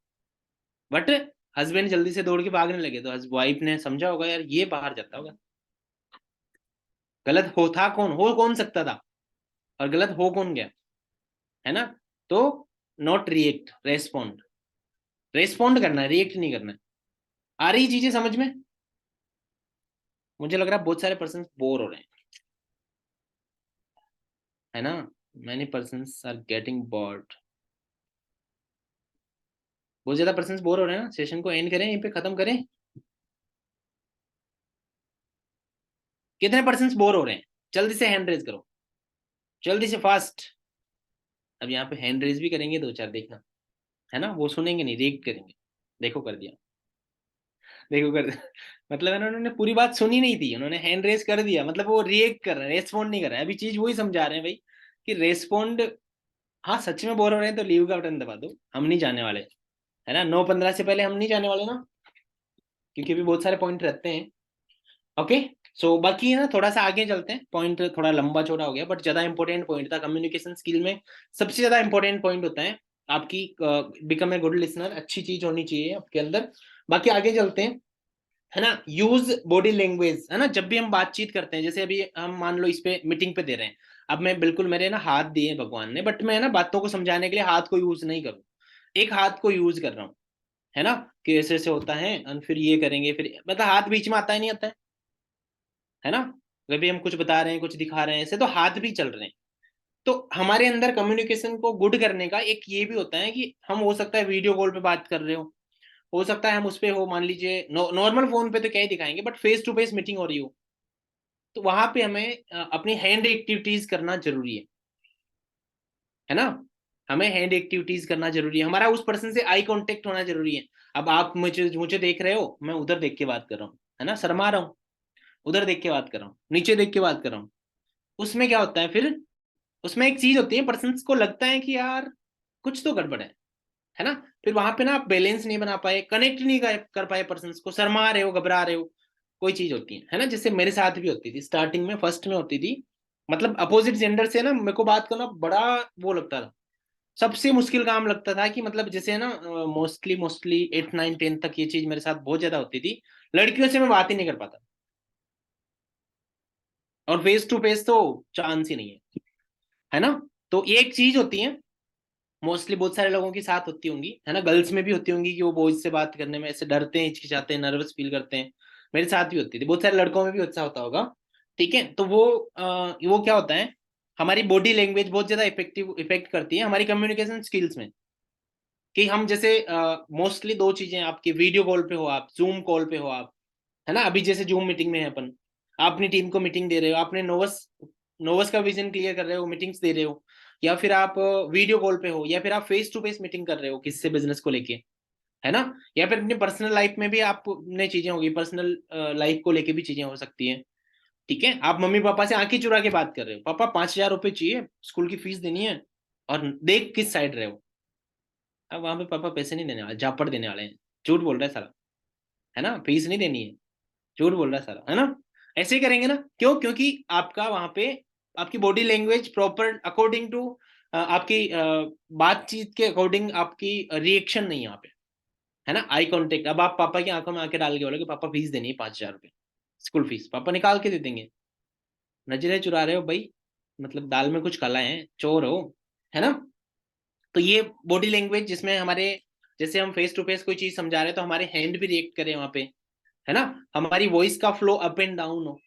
बट हस्बैंड जल्दी से दौड़ के भागने लगे, तो वाइफ ने समझा होगा यार ये बाहर जाता होगा, गलत हो था कौन, हो कौन सकता था, और गलत हो कौन गया, है ना। तो नॉट रिएक्ट, रेस्पॉन्ड। रेस्पॉन्ड करना है, रिएक्ट नहीं करना है। आ रही चीजें समझ में। मुझे लग रहा है बहुत सारे पर्सन बोर हो रहे हैं, है ना। Many person are getting bored, बहुत ज्यादा पर्सन बोर हो रहे हैं ना। सेशन को एंड करें, यहीं पे खत्म करें। कितने पर्सन बोर हो रहे हैं, जल्दी से हैंड रेज करो, जल्दी से फास्ट। अब यहाँ पे हैंड रेज भी करेंगे दो चार, देखना, है ना, वो सुनेंगे नहीं, रिएक्ट करेंगे। देखो कर दिया, देखो कर दिया। मतलब है ना, उन्होंने पूरी बात सुनी नहीं थी, उन्होंने हैंड रेज कर दिया, मतलब वो रिएक्ट कर रहे हैं, रेस्पॉन्ड नहीं कर रहे हैं। अभी चीज वही समझा रहे हैं भाई, कि रेस्पॉन्ड, हाँ सच में बोर हो रहे हैं तो लीव का बटन दबा दो, हम नहीं जाने वाले, है ना। 9:15 से पहले हम नहीं जाने वाले ना, क्योंकि अभी बहुत सारे पॉइंट रहते हैं। ओके। सो बाकी है ना, थोड़ा सा आगे चलते हैं, पॉइंट थोड़ा लंबा चौड़ा हो गया, बट ज्यादा इंपॉर्टेंट पॉइंट था कम्युनिकेशन स्किल में। सबसे ज्यादा इंपॉर्टेंट पॉइंट होता है आपकी बिकम ए गुड लिसनर, अच्छी चीज होनी चाहिए आपके अंदर। बाकी आगे चलते हैं, है ना। यूज बॉडी लैंग्वेज, है ना, जब भी हम बातचीत करते हैं, जैसे अभी हम मान लो इस पे मीटिंग पे दे रहे हैं, अब मैं बिल्कुल, मेरे ना हाथ दिए भगवान ने, बट मैं ना बातों को समझाने के लिए हाथ को यूज नहीं करूँ, एक हाथ को यूज कर रहा हूँ, है ना, कि ऐसे ऐसे होता है, और फिर ये करेंगे, फिर मतलब हाथ बीच में आता है नहीं आता है ना। कभी हम कुछ बता रहे हैं, कुछ दिखा रहे हैं, ऐसे तो हाथ भी चल रहे हैं। तो हमारे अंदर कम्युनिकेशन को गुड करने का एक ये भी होता है कि हम, हो सकता है वीडियो कॉल पे बात कर रहे हो सकता है हम उस पे हो, मान लीजिए नॉर्मल फोन पे तो क्या ही दिखाएंगे, but face to face meeting हो रही हो, तो वहां पे हमें अपनी हैंड एक्टिविटीज करना जरूरी है ना। हमें हैंड एक्टिविटीज करना जरूरी है, हमारा उस पर्सन से आई कांटेक्ट होना जरूरी है। अब आप मुझे मुझे देख रहे हो, मैं उधर देख के बात कर रहा हूँ, है ना, शर्मा रहा हूँ, उधर देख के बात कर रहा हूँ, नीचे देख के बात कर रहा हूँ। उसमें क्या होता है फिर, उसमें एक चीज होती है, पर्सन को लगता है कि यार कुछ तो गड़बड़ है ना। फिर वहां पे ना आप बैलेंस नहीं बना पाए, कनेक्ट नहीं कर पाए, पर्सन को शर्मा रहे हो, घबरा रहे हो, कोई चीज होती है ना। जैसे मेरे साथ भी होती थी स्टार्टिंग में, फर्स्ट में होती थी, मतलब अपोजिट जेंडर से ना मेरे को बात करना बड़ा वो लगता था, सबसे मुश्किल काम लगता था। कि मतलब जैसे ना, मोस्टली मोस्टली 8 9 10 तक ये चीज मेरे साथ बहुत ज्यादा होती थी, लड़कियों से मैं बात ही नहीं कर पाता, और फेस टू फेस तो चांस ही नहीं है ना। तो ये एक चीज होती है, मोस्टली बहुत सारे लोगों के साथ होती होंगी, है ना, गर्ल्स में भी होती होंगी, कि वो बॉयज से बात करने में ऐसे डरते हैं, हिचकिचाते हैं, नर्वस फील करते हैं। मेरे साथ भी होती थी, बहुत सारे लड़कों में भी अच्छा होता होगा। ठीक है, तो वो क्या होता है, हमारी बॉडी लैंग्वेज बहुत ज्यादा इफेक्टिव इफेक्ट करती है हमारी कम्युनिकेशन स्किल्स में। कि हम जैसे मोस्टली दो चीजें, आपकी वीडियो कॉल पे हो आप, जूम कॉल पे हो आप, है ना, अभी जैसे जूम मीटिंग में है अपन, आप अपनी टीम को मीटिंग दे रहे हो, आपने नोवस नोवस का विजन क्लियर कर रहे हो, मीटिंग्स दे रहे हो, या फिर आप वीडियो कॉल पे हो, या फिर आप फेस टू फेस मीटिंग कर रहे हो किससे, बिजनेस को लेके, है ना। या फिर अपनी पर्सनल लाइफ में भी आप, ने चीजें होगी, पर्सनल लाइफ को लेके भी चीजें हो सकती हैं। ठीक है, आप मम्मी पापा से आंखें चुरा के बात कर रहे हो, पापा 5,000 रुपये चाहिए, स्कूल की फीस देनी है, और देख किस साइड रहे हो। अब वहां पे पापा पैसे नहीं देने वाले, झापड़ देने वाले हैं। झूठ बोल रहा है सारा, है ना, फीस नहीं देनी है, झूठ बोल रहा है सारा, है ना। ऐसे ही करेंगे ना, क्यों? क्योंकि आपका वहां पे आपकी body language proper according to आपकी बातचीत के अकॉर्डिंग आपकी रिएक्शन नहीं है यहाँ पे, है ना। आई कांटेक्ट, अब आप पापा की आंखों में आंखें डाल के बोलोगे पापा फीस देनी है 5,000 रुपये, स्कूल फीस, पापा निकाल के दे देंगे। नजरें चुरा रहे हो भाई, मतलब दाल में कुछ काला है, चोर हो, है ना। तो ये बॉडी लैंग्वेज जिसमें हमारे, जैसे हम फेस टू फेस कोई चीज समझा रहे हैं तो हमारे हैंड भी रिएक्ट करें वहां पे, है ना। हमारी वॉइस का फ्लो अप एंड डाउन हो,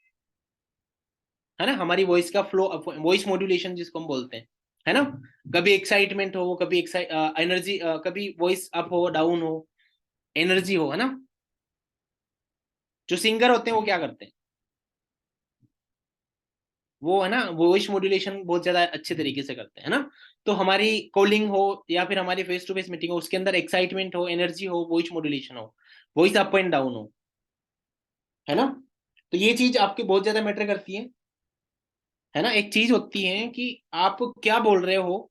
है ना, हमारी वॉइस का फ्लो, वॉइस मॉड्यूलेशन जिसको हम बोलते हैं, है ना। कभी एक्साइटमेंट हो, कभी एनर्जी, कभी वॉइस अप हो डाउन हो, एनर्जी हो, है ना। जो सिंगर होते हैं वो क्या करते हैं, वो है ना वॉइस मॉड्यूलेशन बहुत ज्यादा अच्छे तरीके से करते हैं, है ना। तो हमारी कॉलिंग हो या फिर हमारी फेस टू फेस मीटिंग हो, उसके अंदर एक्साइटमेंट हो, एनर्जी हो, वॉइस मॉड्यूलेशन हो, वॉइस अप एंड डाउन हो, है ना। तो ये चीज आपकी बहुत ज्यादा मैटर करती है ना। एक चीज होती है कि आप क्या बोल रहे हो,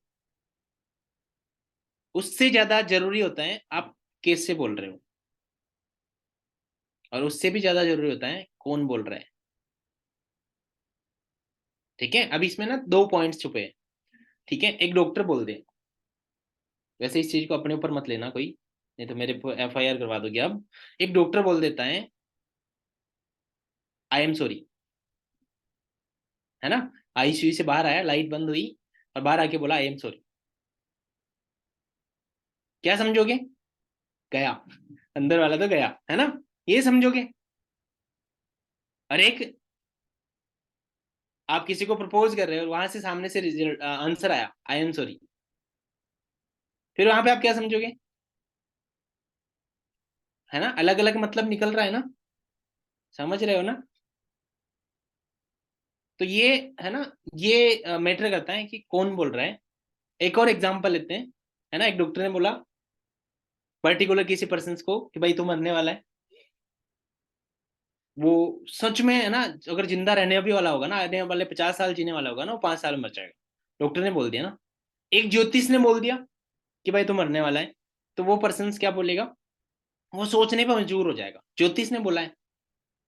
उससे ज्यादा जरूरी होता है आप कैसे बोल रहे हो, और उससे भी ज्यादा जरूरी होता है कौन बोल रहा है। ठीक है, अब इसमें ना दो पॉइंट्स छुपे हैं। ठीक है, एक डॉक्टर बोल दे, वैसे इस चीज को अपने ऊपर मत लेना कोई, नहीं तो मेरे FIR करवा दोगे। अब एक डॉक्टर बोल देता है आई एम सॉरी, है ना, ICU से बाहर आया, लाइट बंद हुई और बाहर आके बोला आई एम सॉरी, क्या समझोगे? गया, अंदर वाला तो गया, है ना, ये समझोगे। और एक, आप किसी को प्रपोज कर रहे हो, वहां से सामने से रिजल्ट आंसर आया आई एम सॉरी, फिर वहां पे आप क्या समझोगे? है ना, अलग अलग मतलब निकल रहा है ना, समझ रहे हो ना। तो ये, है ना, ये मैटर करता है कि कौन बोल रहा है। एक और एग्जांपल लेते हैं, है ना। एक डॉक्टर ने बोला पर्टिकुलर किसी पर्सन को कि भाई तू मरने वाला है, वो सच में, है ना, अगर जिंदा रहने भी वाला होगा ना, आने वाले 50 साल जीने वाला होगा ना, वो 5 साल में मर जाएगा। डॉक्टर ने बोल दिया ना। एक ज्योतिष ने बोल दिया कि भाई तू मरने वाला है, तो वो पर्सन क्या बोलेगा? वो सोचने पर मजबूर हो जाएगा, ज्योतिष ने बोला है।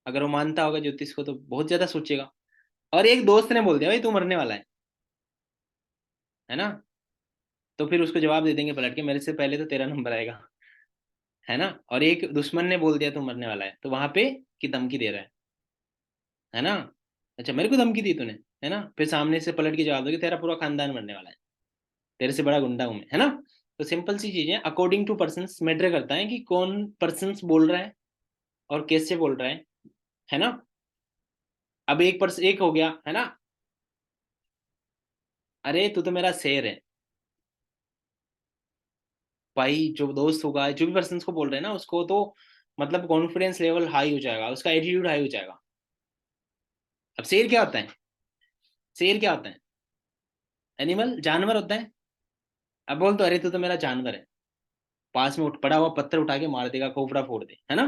अगर वो मानता होगा ज्योतिष को तो बहुत ज्यादा सोचेगा। और एक दोस्त ने बोल दिया भाई तू मरने वाला है ना, तो फिर उसको जवाब दे देंगे पलट के, मेरे से पहले तो तेरा नंबर आएगा, है ना। और एक दुश्मन ने बोल दिया तू मरने वाला है, तो वहां पे की धमकी दे रहा है ना। अच्छा, मेरे को धमकी दी तूने, है ना, फिर सामने से पलट के जवाब दोगे तेरा पूरा खानदान मरने वाला है, तेरे से बड़ा गुंडा हूं मैं, है ना। तो सिंपल सी चीज है, अकॉर्डिंग टू पर्सन मैटर करता है कि कौन पर्सन बोल रहा है और कैसे बोल रहा है ना। अब एक पर्सन, एक हो गया, है ना, अरे तू तो मेरा शेर है, भाई जो दोस्त होगा, जो भी पर्सन को बोल रहे हैं ना, उसको तो मतलब कॉन्फिडेंस लेवल हाई हो जाएगा, उसका एटीट्यूड हाई हो जाएगा। अब शेर क्या होता है? शेर क्या होता है? एनिमल, जानवर होता है। अब बोल तो अरे तू तो मेरा जानवर है, पास में उठ पड़ा हुआ पत्थर उठा के मार देगा, खोपड़ा फोड़ दे, है ना।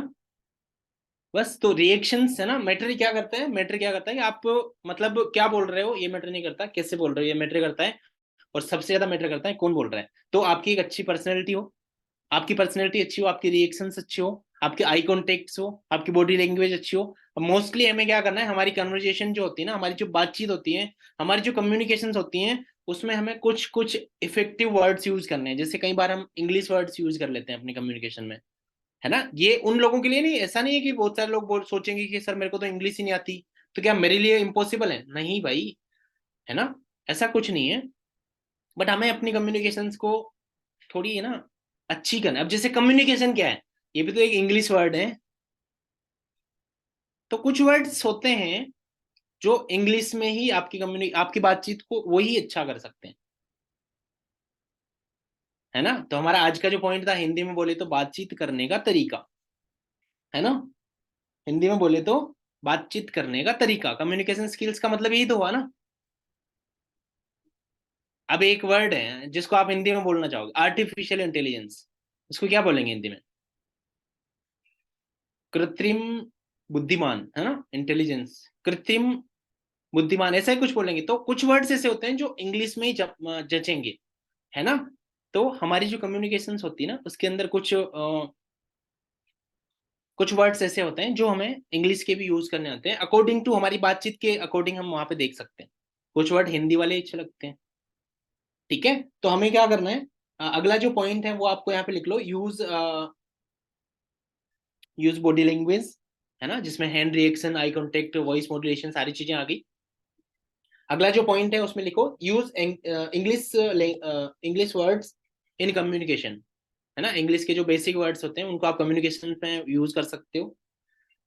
बस तो रिएक्शंस, है ना, मैटर क्या करता है, मैटर क्या करता है कि आप मतलब क्या बोल रहे हो ये मैटर नहीं करता, कैसे बोल रहे हो ये मैटर करता है। और सबसे ज्यादा मैटर करता है कौन बोल रहा है। तो आपकी एक अच्छी पर्सनैलिटी हो, आपकी पर्सनैलिटी अच्छी हो, आपकी रिएक्शंस अच्छी हो, आपके आई कॉन्टेक्ट हो, आपकी बॉडी लैंग्वेज अच्छी हो। मोस्टली हमें क्या करना है, हमारी कन्वर्जेशन जो होती है ना, हमारी जो बातचीत होती है, हमारी जो कम्युनिकेशन होती हैं, उसमें हमें कुछ कुछ इफेक्टिव वर्ड्स यूज करने हैं। जैसे कई बार हम इंग्लिश वर्ड्स यूज कर लेते हैं अपनी कम्युनिकेशन में, है ना। ये उन लोगों के लिए नहीं, ऐसा नहीं है कि बहुत सारे लोग सोचेंगे कि सर मेरे को तो इंग्लिश ही नहीं आती, तो क्या मेरे लिए इम्पॉसिबल है? नहीं भाई, है ना, ऐसा कुछ नहीं है। बट हमें अपनी कम्युनिकेशंस को थोड़ी, है ना, अच्छी करना है। अब जैसे कम्युनिकेशन क्या है, ये भी तो एक इंग्लिश वर्ड है। तो कुछ वर्ड्स होते हैं जो इंग्लिश में ही आपकी बातचीत को वही अच्छा कर सकते हैं, है ना। तो हमारा आज का जो पॉइंट था, हिंदी में बोले तो बातचीत करने का तरीका, है ना। हिंदी में बोले तो बातचीत करने का तरीका, कम्युनिकेशन स्किल्स का मतलब यही तो हुआ ना। अब एक वर्ड है जिसको आप हिंदी में बोलना चाहोगे, आर्टिफिशियल इंटेलिजेंस, इसको क्या बोलेंगे हिंदी में? कृत्रिम बुद्धिमान, है ना, इंटेलिजेंस, कृत्रिम बुद्धिमान, ऐसा ही कुछ बोलेंगे। तो कुछ वर्ड्स ऐसे होते हैं जो इंग्लिश में ही जचेंगे, है ना। तो हमारी जो कम्युनिकेशंस होती है ना, उसके अंदर कुछ वर्ड्स ऐसे होते हैं जो हमें इंग्लिश के भी यूज करने होते हैं, अकॉर्डिंग टू हमारी बातचीत के अकॉर्डिंग हम वहां पे देख सकते हैं। कुछ वर्ड हिंदी वाले अच्छे लगते हैं, ठीक है। तो हमें क्या करना है, अगला जो पॉइंट है वो आपको यहाँ पे लिख लो, यूज बॉडी लैंग्वेज, है ना, जिसमें hand reaction, eye contact, voice modulation, सारी चीजें आ गई। अगला जो पॉइंट है उसमें लिखो, use English English words in communication, है ना। इंग्लिश के जो बेसिक वर्ड्स होते हैं उनको आप कम्युनिकेशन में यूज कर सकते हो।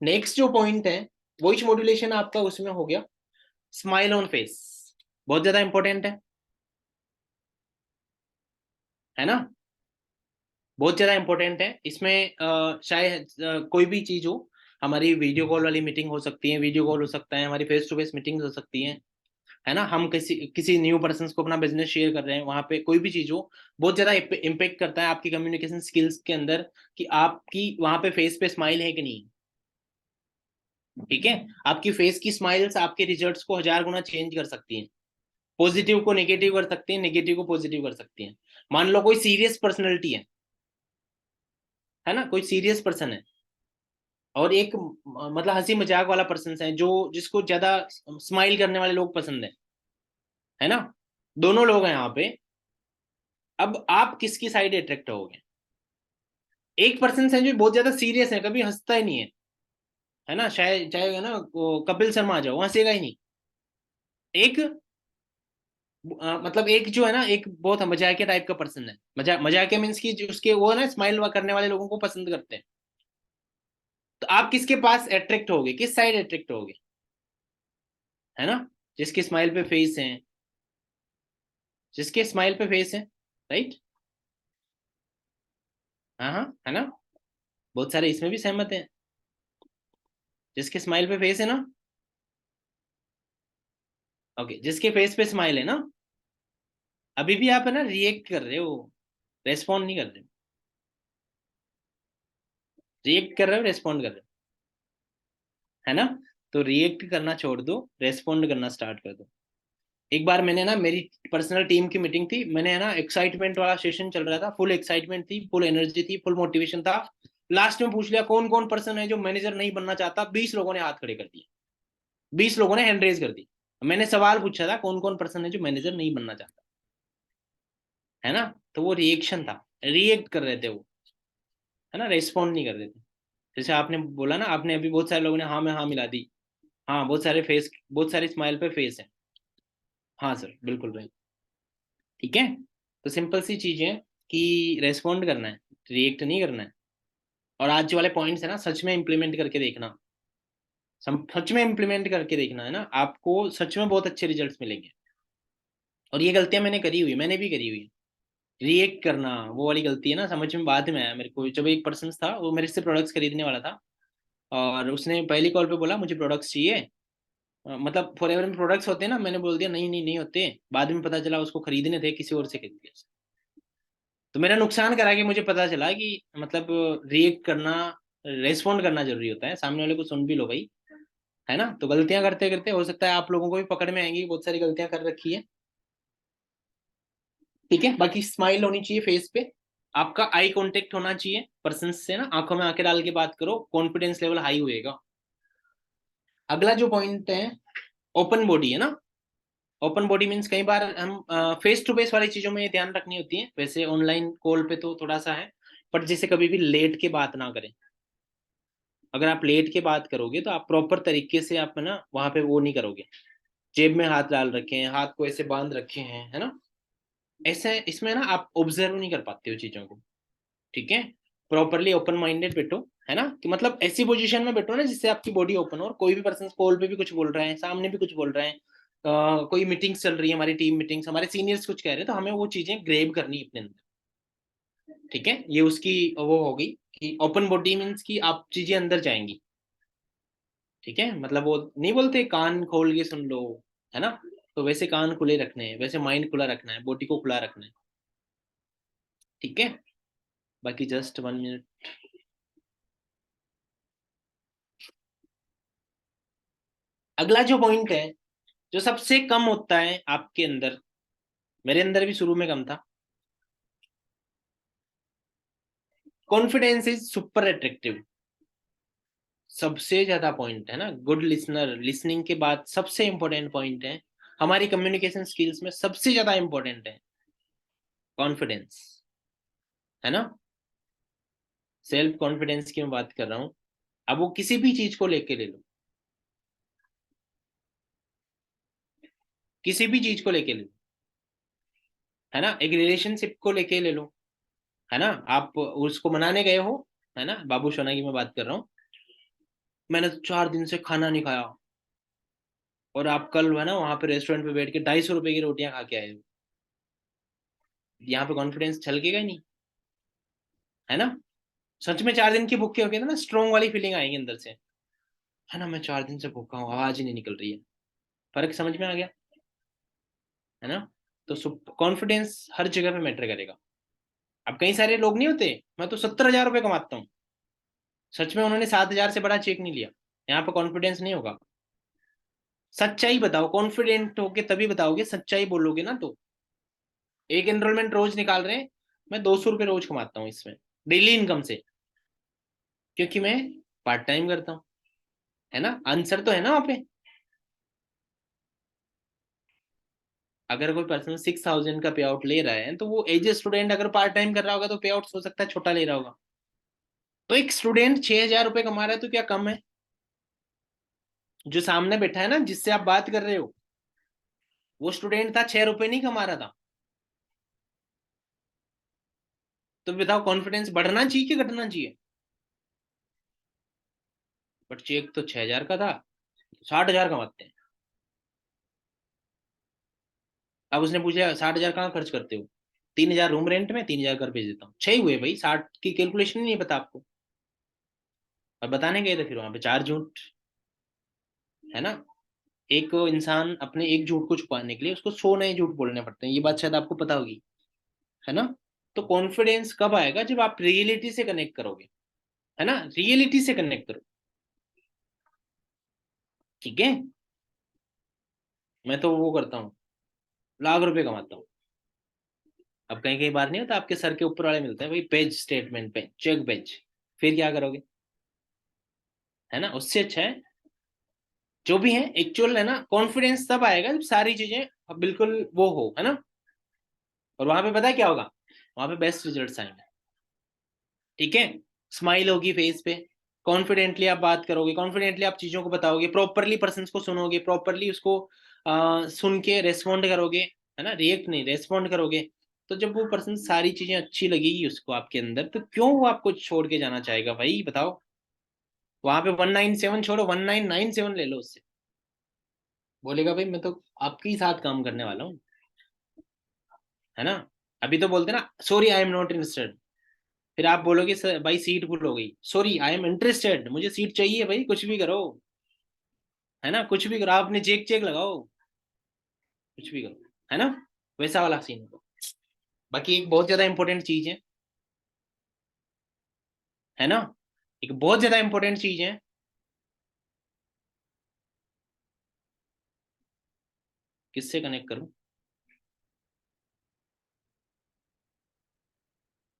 नेक्स्ट जो पॉइंट है, वॉइस मॉड्यूलेशन आपका उसमें हो गया, स्माइल ऑन फेस, बहुत ज्यादा इंपॉर्टेंट है ना, बहुत ज्यादा इंपॉर्टेंट है। इसमें शायद कोई भी चीज हो, हमारी वीडियो कॉल वाली मीटिंग हो सकती है, वीडियो कॉल हो सकता है, हमारी फेस टू फेस मीटिंग हो सकती है ना। हम किसी किसी न्यू पर्सन को अपना बिजनेस शेयर कर रहे हैं, वहां पे कोई भी चीज हो, बहुत ज्यादा इम्पेक्ट करता है आपकी कम्युनिकेशन स्किल्स के अंदर, कि आपकी वहां पे फेस पे स्माइल है कि नहीं, ठीक है। आपकी फेस की स्माइल्स आपके रिजल्ट्स को 1000 गुना चेंज कर सकती हैं। पॉजिटिव को नेगेटिव कर सकती हैं, नेगेटिव को पॉजिटिव कर सकती हैं। मान लो कोई सीरियस पर्सनैलिटी है ना, कोई सीरियस पर्सन है, और एक मतलब हंसी मजाक वाला पर्सन है, जो जिसको ज्यादा स्माइल करने वाले लोग पसंद है ना, दोनों लोग हैं यहाँ पे। अब आप किसकी साइड अट्रैक्ट होगे? एक पर्सन है जो बहुत ज्यादा सीरियस है, कभी हंसता ही नहीं है ना, शायद चाहे है ना वो कपिल शर्मा आ जाओ, हंसेगा ही नहीं। एक मतलब एक जो है ना, एक बहुत मजाकिया टाइप का पर्सन है, मजाकिया मीन्स की जो उसके वो ना स्माइल करने वाले लोगों को पसंद करते हैं। तो आप किसके पास अट्रैक्ट होगे, किस साइड अट्रैक्ट होगे, है ना, जिसके स्माइल पे फेस है, जिसके स्माइल पे फेस है, राइट। हाँ हाँ, है ना, बहुत सारे इसमें भी सहमत हैं, जिसके स्माइल पे फेस है ना। ओके, जिसके फेस पे स्माइल है ना, अभी भी आप है ना रिएक्ट कर रहे हो, रेस्पॉन्ड नहीं कर रहे हो, रिएक्ट कर रहे हो, रेस्पॉन्ड कर रहे हो, है ना। तो रिएक्ट करना छोड़ दो, रेस्पॉन्ड करना स्टार्ट कर दो। एक बार मैंने ना, मेरी पर्सनल टीम की मीटिंग थी, मैंने है ना एक्साइटमेंट वाला सेशन चल रहा था, फुल एक्साइटमेंट थी, फुल एनर्जी थी, फुल मोटिवेशन था। लास्ट में पूछ लिया कौन कौन पर्सन है जो मैनेजर नहीं बनना चाहता, 20 लोगों ने हाथ खड़े कर दिए, 20 लोगों ने हैंड रेज कर दी। मैंने सवाल पूछा था कौन कौन पर्सन है जो मैनेजर नहीं बनना चाहता, है ना। तो वो रिएक्शन था, रिएक्ट कर रहे थे वो, है ना, रेस्पॉन्ड नहीं कर रहे थे। जैसे आपने बोला ना, आपने अभी बहुत सारे लोगों ने हाँ में हाँ मिला दी। हाँ, बहुत सारे फेस, बहुत सारी स्माइल पे फेस है। हाँ सर, बिल्कुल भाई, ठीक है। तो सिंपल सी चीज है कि रेस्पॉन्ड करना है, रिएक्ट नहीं करना है। और आज जो वाले पॉइंट्स है ना, सच में इंप्लीमेंट करके देखना, सच में इंप्लीमेंट करके देखना, है ना, आपको सच में बहुत अच्छे रिजल्ट्स मिलेंगे। और ये गलतियां मैंने करी हुई, मैंने भी करी हुई है। रिएक्ट करना वो वाली गलती है ना, समझ में बाद में आया मेरे को, जब एक पर्सन था वो मेरे से प्रोडक्ट्स खरीदने वाला था, और उसने पहली कॉल पे बोला मुझे प्रोडक्ट्स चाहिए, मतलब फॉर एवर में प्रोडक्ट्स होते हैं ना, मैंने बोल दिया नहीं नहीं नहीं होते, बाद में पता चला उसको खरीदने थे, किसी और से खरीद लिया। तो मेरा नुकसान करा कि मुझे पता चला कि मतलब रिएक्ट करना, रेस्पॉन्ड करना जरूरी होता है, सामने वाले को सुन भी लो भाई, है ना। तो गलतियां करते करते हो सकता है आप लोगों को भी पकड़ में आएंगी, बहुत सारी गलतियां कर रखी है, ठीक है। बाकी स्माइल होनी चाहिए फेस पे, आपका आई कांटेक्ट होना चाहिए पर्सन से ना, आंखों में आंखें डाल के बात करो, कॉन्फिडेंस लेवल हाई होएगा। अगला जो पॉइंट है, ओपन बॉडी, है ना। ओपन बॉडी मीन्स कई बार हम फेस टू फेस वाली चीजों में ये ध्यान रखनी होती है, वैसे ऑनलाइन कॉल पे तो थोड़ा सा है, पर जैसे कभी भी लेट के बात ना करें। अगर आप लेट के बात करोगे तो आप प्रॉपर तरीके से आप है ना वहां पे वो नहीं करोगे, जेब में हाथ डाल रखे हैं, हाथ को ऐसे बांध रखे हैं, है ना, ऐसे इसमें ना आप ऑब्जर्व नहीं कर पाते हो चीजों को, ठीक है। प्रॉपरली ओपन माइंडेड बैठो, है ना, कि मतलब ऐसी पोजीशन में बैठो ना जिससे आपकी बॉडी ओपन हो, और कोई भी पर्सन कॉल पे भी कुछ बोल रहे हैं, सामने भी कुछ बोल रहे हैं, कोई मीटिंग्स चल रही है, हमारी टीम मीटिंग्स, हमारे सीनियर्स कुछ कह रहे हैं, तो हमें वो चीजें ग्रेब करनी है अपने अंदर, ठीक है। ये उसकी वो होगी कि ओपन बॉडी मीन्स कि आप चीजें अंदर जाएंगी, ठीक है। मतलब वो नहीं बोलते कान खोल के सुन लो, है ना, तो वैसे कान खुले रखने हैं, वैसे माइंड खुला रखना है, बॉडी को खुला रखना है, ठीक है। बाकी जस्ट 1 मिनट। अगला जो पॉइंट है, जो सबसे कम होता है आपके अंदर, मेरे अंदर भी शुरू में कम था। Confidence is super attractive. सबसे ज्यादा पॉइंट है ना, गुड लिसनर, लिसनिंग के बाद सबसे इंपॉर्टेंट पॉइंट है हमारी कम्युनिकेशन स्किल्स में, सबसे ज्यादा इंपॉर्टेंट है कॉन्फिडेंस, है ना। सेल्फ कॉन्फिडेंस की मैं बात कर रहा हूं। अब वो किसी भी चीज को लेके ले लो, किसी भी चीज को लेके ले लो, है ना। एक रिलेशनशिप को लेके ले लो, है ना। आप उसको मनाने गए हो, है ना, बाबू सोना की मैं बात कर रहा हूँ। मैंने तो 4 दिन से खाना नहीं खाया, और आप कल है ना वहां पे रेस्टोरेंट पे बैठ के 250 रुपए की रोटियां खा के आए हो। यहाँ पे कॉन्फिडेंस छलकेगा ही नहीं, है ना। सच में 4 दिन की भूखे हो गए ना, स्ट्रोंग वाली फीलिंग आएगी अंदर से, है ना। मैं 4 दिन से भूखा हूँ, आवाज ही नहीं निकल रही है। फर्क समझ में आ गया, है ना। तो कॉन्फिडेंस हर जगह पे मैटर करेगा। अब कई सारे लोग नहीं होते, मैं तो 70,000 रुपये कमाता हूँ, सच में उन्होंने 7,000 से बड़ा चेक नहीं लिया। यहाँ पे कॉन्फिडेंस नहीं होगा। सच्चाई बताओ, कॉन्फिडेंट होके तभी बताओगे, सच्चाई बोलोगे ना तो। एक एनरोलमेंट रोज निकाल रहे हैं, मैं 200 रुपये रोज कमाता हूँ इसमें, डेली इनकम से, क्योंकि मैं पार्ट टाइम करता हूँ, है ना। आंसर तो है ना वहाँ पे। अगर कोई पर्सन 6,000 का पे आउट ले रहा है, तो वो एज ए स्टूडेंट अगर पार्ट टाइम कर रहा होगा तो पे आउट हो सकता है छोटा ले रहा होगा। तो एक स्टूडेंट 6,000 रुपये कमा रहा है तो क्या कम है? जो सामने बैठा है ना, जिससे आप बात कर रहे हो, वो स्टूडेंट था 6 रुपये नहीं कमा रहा था। तो बताओ कॉन्फिडेंस बढ़ना चाहिए कि घटना चाहिए? बट चेक तो 6,000 का था, 60,000 कमाते हैं। अब उसने पूछा 60,000 कहाँ खर्च करते हो? 3,000 रूम रेंट में, 3,000 घर भेज देता हूँ, 6 हुए भाई, 60 की कैलकुलेशन ही नहीं पता आपको। और बताने गए थे फिर वहां पे 4 झूठ, है ना। एक इंसान अपने एक झूठ को छुपाने के लिए उसको 100 नए झूठ बोलने पड़ते हैं, ये बात शायद आपको पता होगी, है ना। तो कॉन्फिडेंस कब आएगा? जब आप रियलिटी से कनेक्ट करोगे, है ना, रियलिटी से कनेक्ट करो। ठीक है। मैं तो वो करता हूँ, लाख रुपए कमाता हूँ। अब कहीं कहीं बार नहीं होता, आपके सर के ऊपर वाले मिलते हैं भाई, पेज स्टेटमेंट पे चेक पेज, फिर क्या करोगे? है ना। उससे अच्छा है जो भी है एक्चुअल, है ना। कॉन्फिडेंस तब आएगा जब सारी चीजें अब बिल्कुल वो हो, है ना। और वहां पे पता है क्या होगा? वहां पे बेस्ट रिजल्ट्स आएंगे। ठीक है। स्माइल होगी फेस पे, कॉन्फिडेंटली आप बात करोगे, कॉन्फिडेंटली आप चीजों को बताओगे, प्रॉपरली पर्सन को सुनोगे, प्रॉपरली उसको सुन के रेस्पॉन्ड करोगे, है ना, रिएक्ट नहीं, रेस्पॉन्ड करोगे। तो जब वो पर्सन, सारी चीजें अच्छी लगेगी उसको आपके अंदर, तो क्यों वो आपको छोड़ के जाना चाहेगा भाई, बताओ। वहां पे 197 छोड़ो, 1997 ले लो उससे, बोलेगा भाई मैं तो आपके ही साथ काम करने वाला हूँ, है ना। अभी तो बोलते ना, sorry I am not interested, फिर आप बोलोगे सर भाई सीट फुल हो गई, सॉरी आई एम इंटरेस्टेड, मुझे सीट चाहिए भाई, कुछ भी करो, है ना, कुछ भी करो, आपने चेक चेक लगाओ, कुछ भी करो, है ना। वैसा वाला सीन होगा। बाकी एक बहुत ज्यादा इंपॉर्टेंट चीज है ना, एक बहुत ज्यादा इंपॉर्टेंट चीज है। किससे कनेक्ट करूं?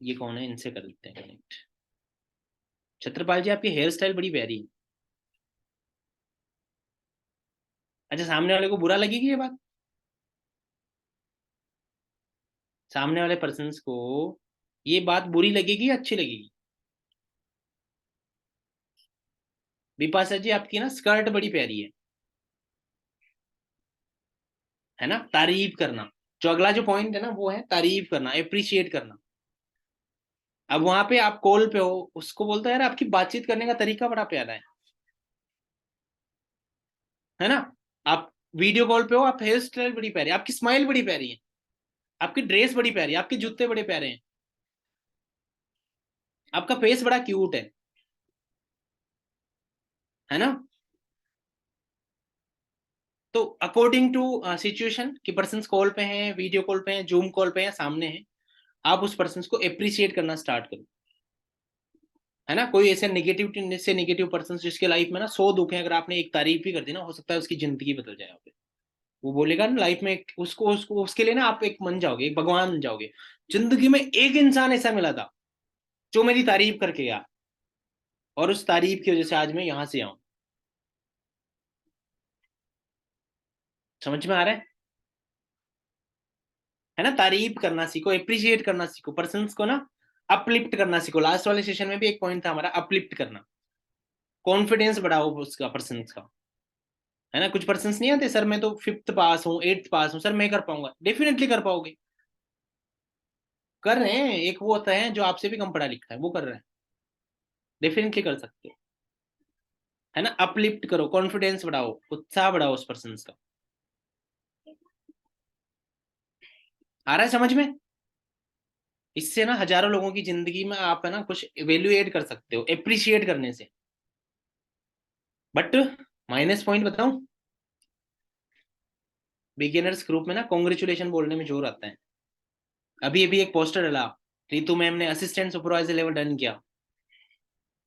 ये कौन है, इनसे कर लेते हैं कनेक्ट। छत्रपाल जी, आपकी हेयर स्टाइल बड़ी प्यारी है। अच्छा, सामने वाले को बुरा लगेगी ये बात? सामने वाले पर्सन को ये बात बुरी लगेगी या अच्छी लगेगी? बिपाशा जी, आपकी ना स्कर्ट बड़ी प्यारी है ना। तारीफ करना, जो अगला जो पॉइंट है ना, वो है तारीफ करना, अप्रिशिएट करना। अब वहां पे आप कॉल पे हो, उसको बोलता है यार आपकी बातचीत करने का तरीका बड़ा प्यारा है ना। आप वीडियो कॉल पे हो, आप हेयर स्टाइल बड़ी प्यारी है, आपकी स्माइल बड़ी प्यारी है, आपकी ड्रेस बड़ी प्यारी है, आपके जूते बड़े प्यारे हैं, आपका फेस बड़ा क्यूट है ना। तो अकॉर्डिंग टू सिचुएशन कि पर्सन कॉल पे हैं, वीडियो कॉल पे हैं, जूम कॉल पे हैं, सामने हैं, आप उस पर्सन को अप्रिशिएट करना स्टार्ट करो, है ना। कोई ऐसे नेगेटिव से नेगेटिव पर्सन जिसके लाइफ में ना 100 दुख है, अगर आपने एक तारीफ भी कर दी ना, हो सकता है उसकी जिंदगी बदल जाए। वो बोलेगा ना लाइफ में उसको उसको उसके लिए ना आप एक बन जाओगे, एक भगवान बन जाओगे। जिंदगी में एक इंसान ऐसा मिला था जो मेरी तारीफ करके गया, और उस तारीफ की वजह से आज मैं यहां से आऊं। समझ में आ रहा है ना? तारीफ करना सीखो, अप्रिशिएट करना सीखो, पर्सन्स को ना अपलिफ्ट करना सीखो। लास्ट वाले सेशन में भी एक पॉइंट था हमारा, अपलिफ्ट करना। कॉन्फिडेंस बढ़ाओ उसका, पर्सन्स का। है ना? कुछ पर्सन्स नहीं आते, सर मैं तो 5th पास हूँ, 8th पास हूँ, सर मैं कर पाऊंगा। डेफिनेटली कर पाओगे। कर रहे हैं, एक वो होता है जो आपसे भी कम पढ़ा लिखा है, वो कर रहा है। डेफिनेटली कर सकते हो। है ना? अपलिफ्ट करो, कॉन्फिडेंस बढ़ाओ, उत्साह बढ़ाओ उस पर्सन का। आ रहा है समझ में? इससे ना हजारों लोगों की जिंदगी में आप है ना कुछ इवेल्युएट कर सकते हो, अप्रिशिएट करने से। बट माइनस पॉइंट बताऊं, बिगिनर्स ग्रुप में ना कॉन्ग्रेचुलेशन बोलने में जोर आता है। अभी अभी एक पोस्टर डाला, रितु मैम ने असिस्टेंट सुपरवाइजर लेवल डन किया।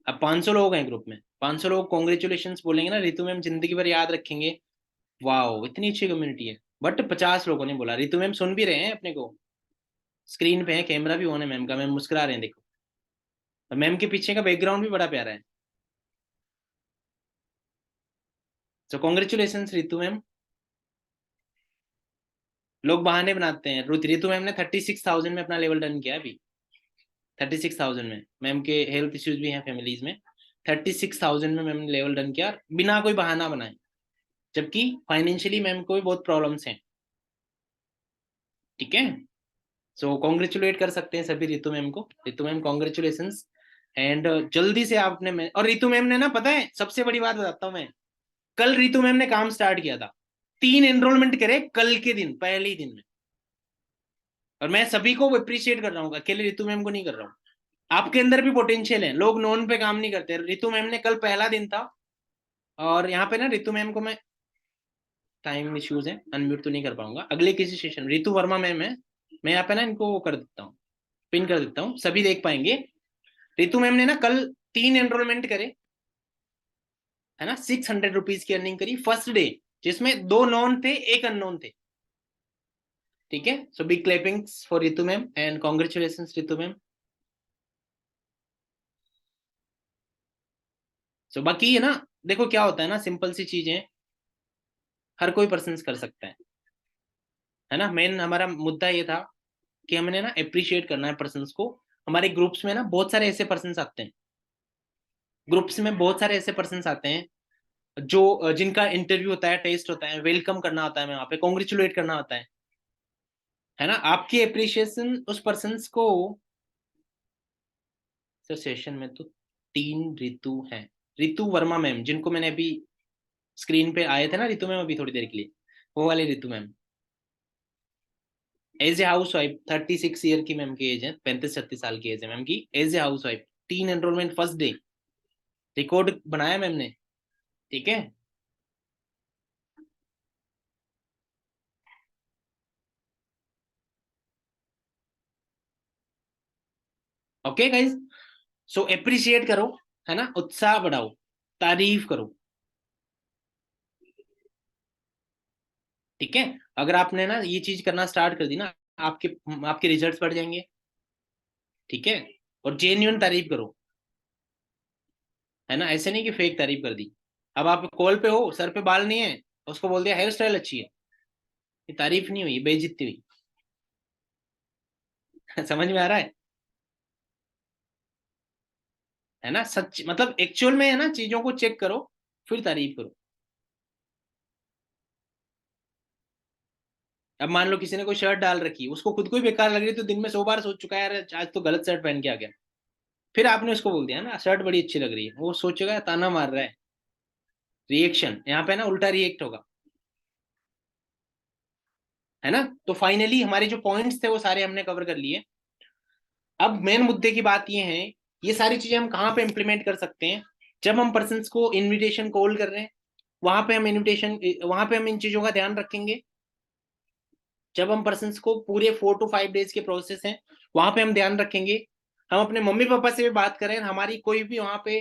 अब 500 लोग हैं ग्रुप में, 500 लोग कॉन्ग्रेचुलेशन बोलेंगे ना, रितु मैम जिंदगी भर याद रखेंगे। वाह, इतनी अच्छी कम्युनिटी है। बट 50 लोगों ने बोला, रितु मैम सुन भी रहे हैं अपने को, स्क्रीन पे है, कैमरा भी ऑन है मैम का, मैम मुस्कुरा रहे हैं देखो। और मैम के पीछे का बैकग्राउंड भी बड़ा प्यारा है। So congratulation Ritu ma'am. लोग बहाने बनाते हैं, रितु मैम ने 36,000 में अपना लेवल डन किया अभी। 36,000 में, मैम के हेल्थ इश्यूज भी हैं फैमिलीज में। 36,000 में मैम ने लेवल डन किया बिना कोई बहाना बनाए। जबकि फाइनेंशियली मैम को भी बहुत प्रॉब्लम्स हैं। ठीक है? सो कॉन्ग्रेचुलेट कर सकते हैं सभी रितु मैम को। Ritu ma'am congratulation. एंड जल्दी से आपने, और रितु मैम ने ना, पता है सबसे बड़ी बात बताता हूँ मैं, कल रितु मैम ने काम स्टार्ट किया था। 3 एनरोलमेंट करे कल के दिन, पहले ही दिन में। और मैं सभी को अप्रिशिएट कर रहा हूँ, अकेले रितु मैम को नहीं कर रहा हूँ। आपके अंदर भी पोटेंशियल है, लोग नॉन पे काम नहीं करते। रितु मैम ने कल पहला दिन था। और यहाँ पे ना रितु मैम को मैं, टाइम इश्यूज है, अनम्यूट तो नहीं कर पाऊंगा, अगले किसी सेशन रितु वर्मा मैम है, मैं यहाँ पे ना इनको वो कर देता हूँ, पिन कर देता हूँ, सभी देख पाएंगे। रितु मैम ने ना कल 3 एनरोलमेंट करे, है ना, 600 रुपीज की अर्निंग करी फर्स्ट डे, जिसमें 2 नॉन थे, एक अननोन थे। ठीक है? So big clappings for Ritu ma'am and congratulation Ritu ma'am. So बाकी है ना, देखो क्या होता है ना, सिंपल सी चीजें हर कोई पर्सन कर सकता है ना। मेन हमारा मुद्दा ये था कि हमने ना अप्रिशिएट करना है पर्सन्स को। हमारे ग्रुप्स में ना बहुत सारे ऐसे पर्सन्स आते हैं, ग्रुप्स में बहुत सारे ऐसे पर्सन्स आते हैं जो जिनका इंटरव्यू होता है, टेस्ट होता है, वेलकम करना होता है, मैं वहां पे कॉन्ग्रेचुलेट करना होता है ना। आपकी अप्रिशिएशन उस पर्सन्स को, सेशन में तो 3 रितु हैं। रितु वर्मा मैम, जिनको मैंने अभी स्क्रीन पे आए थे ना रितु मैम अभी थोड़ी देर के लिए, वो वाले Ritu ma'am. As a housewife, 36 year की मैम की एज है, 35-36 साल की एज है मैम की, as a housewife 3 enrolment first day, record बनाया मैम ने। ठीक है? ओके गाइज, सो अप्रिशिएट करो, है ना, उत्साह बढ़ाओ, तारीफ करो। ठीक है? अगर आपने ना ये चीज करना स्टार्ट कर दी ना, आपके आपके रिजल्ट्स बढ़ जाएंगे। ठीक है? और जेन्युइन तारीफ करो, है ना, ऐसे नहीं कि फेक तारीफ कर दी। अब आप कॉल पे हो, सर पे बाल नहीं है, उसको बोल दिया हेयर स्टाइल अच्छी है, ये तारीफ नहीं हुई, बेइज्जती हुई। समझ में आ रहा है ना? सच मतलब एक्चुअल में है ना, चीजों को चेक करो फिर तारीफ करो। अब मान लो किसी ने कोई शर्ट डाल रखी, उसको खुद को ही बेकार लग रही है, तो दिन में 100 बार सोच चुका है यार आज तो गलत शर्ट पहन के आ गया। फिर आपने उसको बोल दिया ना शर्ट बड़ी अच्छी लग रही है, वो सोचेगा ताना मार रहा है। रिएक्शन यहाँ पे ना उल्टा रिएक्ट होगा। है ना? तो फाइनली हमारे जो पॉइंट्स थे वो सारे हमने कवर कर लिए। अब मेन मुद्दे की बात ये है, ये सारी चीजें हम कहाँ पे इंप्लीमेंट कर सकते हैं? जब हम पर्सन को इनविटेशन कॉल कर रहे हैं, वहां पे हम इनविटेशन, वहां पे हम इन चीजों का ध्यान रखेंगे। जब हम पर्सन को पूरे 4 to 5 डेज के प्रोसेस हैं, वहां पे हम ध्यान रखेंगे। हम अपने मम्मी पापा से भी बात करें, हमारी कोई भी वहां पे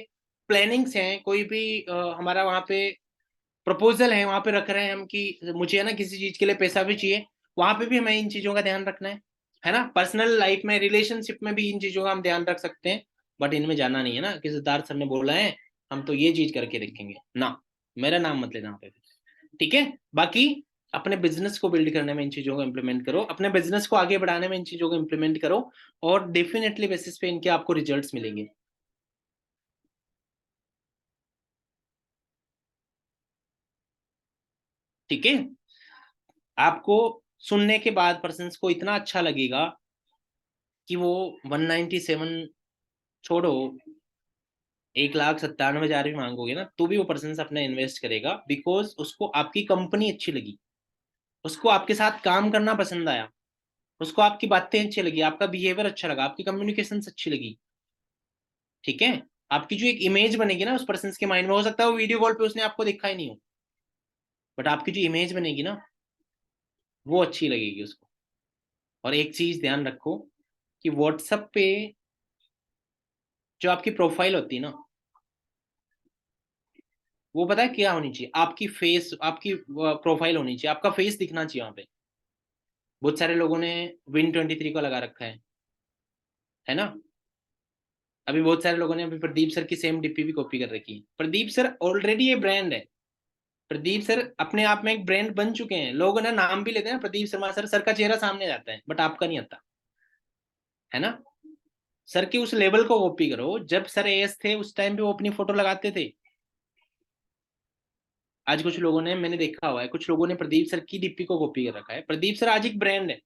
प्लानिंग्स हैं, कोई भी हमारा वहां पे प्रपोजल है वहां पे रख रहे हैं हम कि मुझे है ना किसी चीज के लिए पैसा भी चाहिए, वहां पे भी हमें इन चीजों का ध्यान रखना है ना। पर्सनल लाइफ में, रिलेशनशिप में भी इन चीजों का हम ध्यान रख सकते हैं, बट इनमें जाना नहीं है ना कि सिद्धार्थ सर ने बोला है हम तो ये चीज करके देखेंगे ना, मेरा नाम मत लेना पे। ठीक है, बाकी अपने बिजनेस को बिल्ड करने में इन चीजों को इंप्लीमेंट करो, अपने बिजनेस को आगे बढ़ाने में इन चीजों को इंप्लीमेंट करो, और डेफिनेटली बेसिस पे इनके आपको रिजल्ट्स मिलेंगे। ठीक है, आपको सुनने के बाद पर्सन को इतना अच्छा लगेगा कि वो 197 छोड़ो, 1,97,000 भी मांगोगे ना तो भी वो पर्सन अपना इन्वेस्ट करेगा, बिकॉज उसको आपकी कंपनी अच्छी लगी, उसको आपके साथ काम करना पसंद आया, उसको आपकी बातें अच्छी लगी, आपका बिहेवियर अच्छा लगा, आपकी कम्युनिकेशन अच्छी लगी। ठीक है, आपकी जो एक इमेज बनेगी ना उस पर्सन के माइंड में, हो सकता है वो वीडियो कॉल पे उसने आपको देखा ही नहीं हो, बट आपकी जो इमेज बनेगी ना वो अच्छी लगेगी उसको। और एक चीज ध्यान रखो कि व्हाट्सएप पे जो आपकी प्रोफाइल होती है ना, वो पता है क्या होनी चाहिए, आपकी फेस, आपकी प्रोफाइल होनी चाहिए, आपका फेस दिखना चाहिए वहां पे। बहुत सारे लोगों ने Win23 को लगा रखा है ना। अभी बहुत सारे लोगों ने अभी प्रदीप सर की सेम डीपी भी कॉपी कर रखी है। प्रदीप सर ऑलरेडी ये ब्रांड है, प्रदीप सर अपने आप में एक ब्रांड बन चुके हैं, लोग ना नाम भी लेते हैं ना प्रदीप शर्मा सर, सर का चेहरा सामने जाता है बट आपका नहीं आता, है ना। सर की उस लेवल को कॉपी करो, जब सर एएस थे उस टाइम पे वो अपनी फोटो लगाते थे। आज कुछ लोगों ने, मैंने देखा हुआ है, कुछ लोगों ने प्रदीप सर की डीपी को कॉपी कर रखा है। प्रदीप सर आज एक ब्रांड है,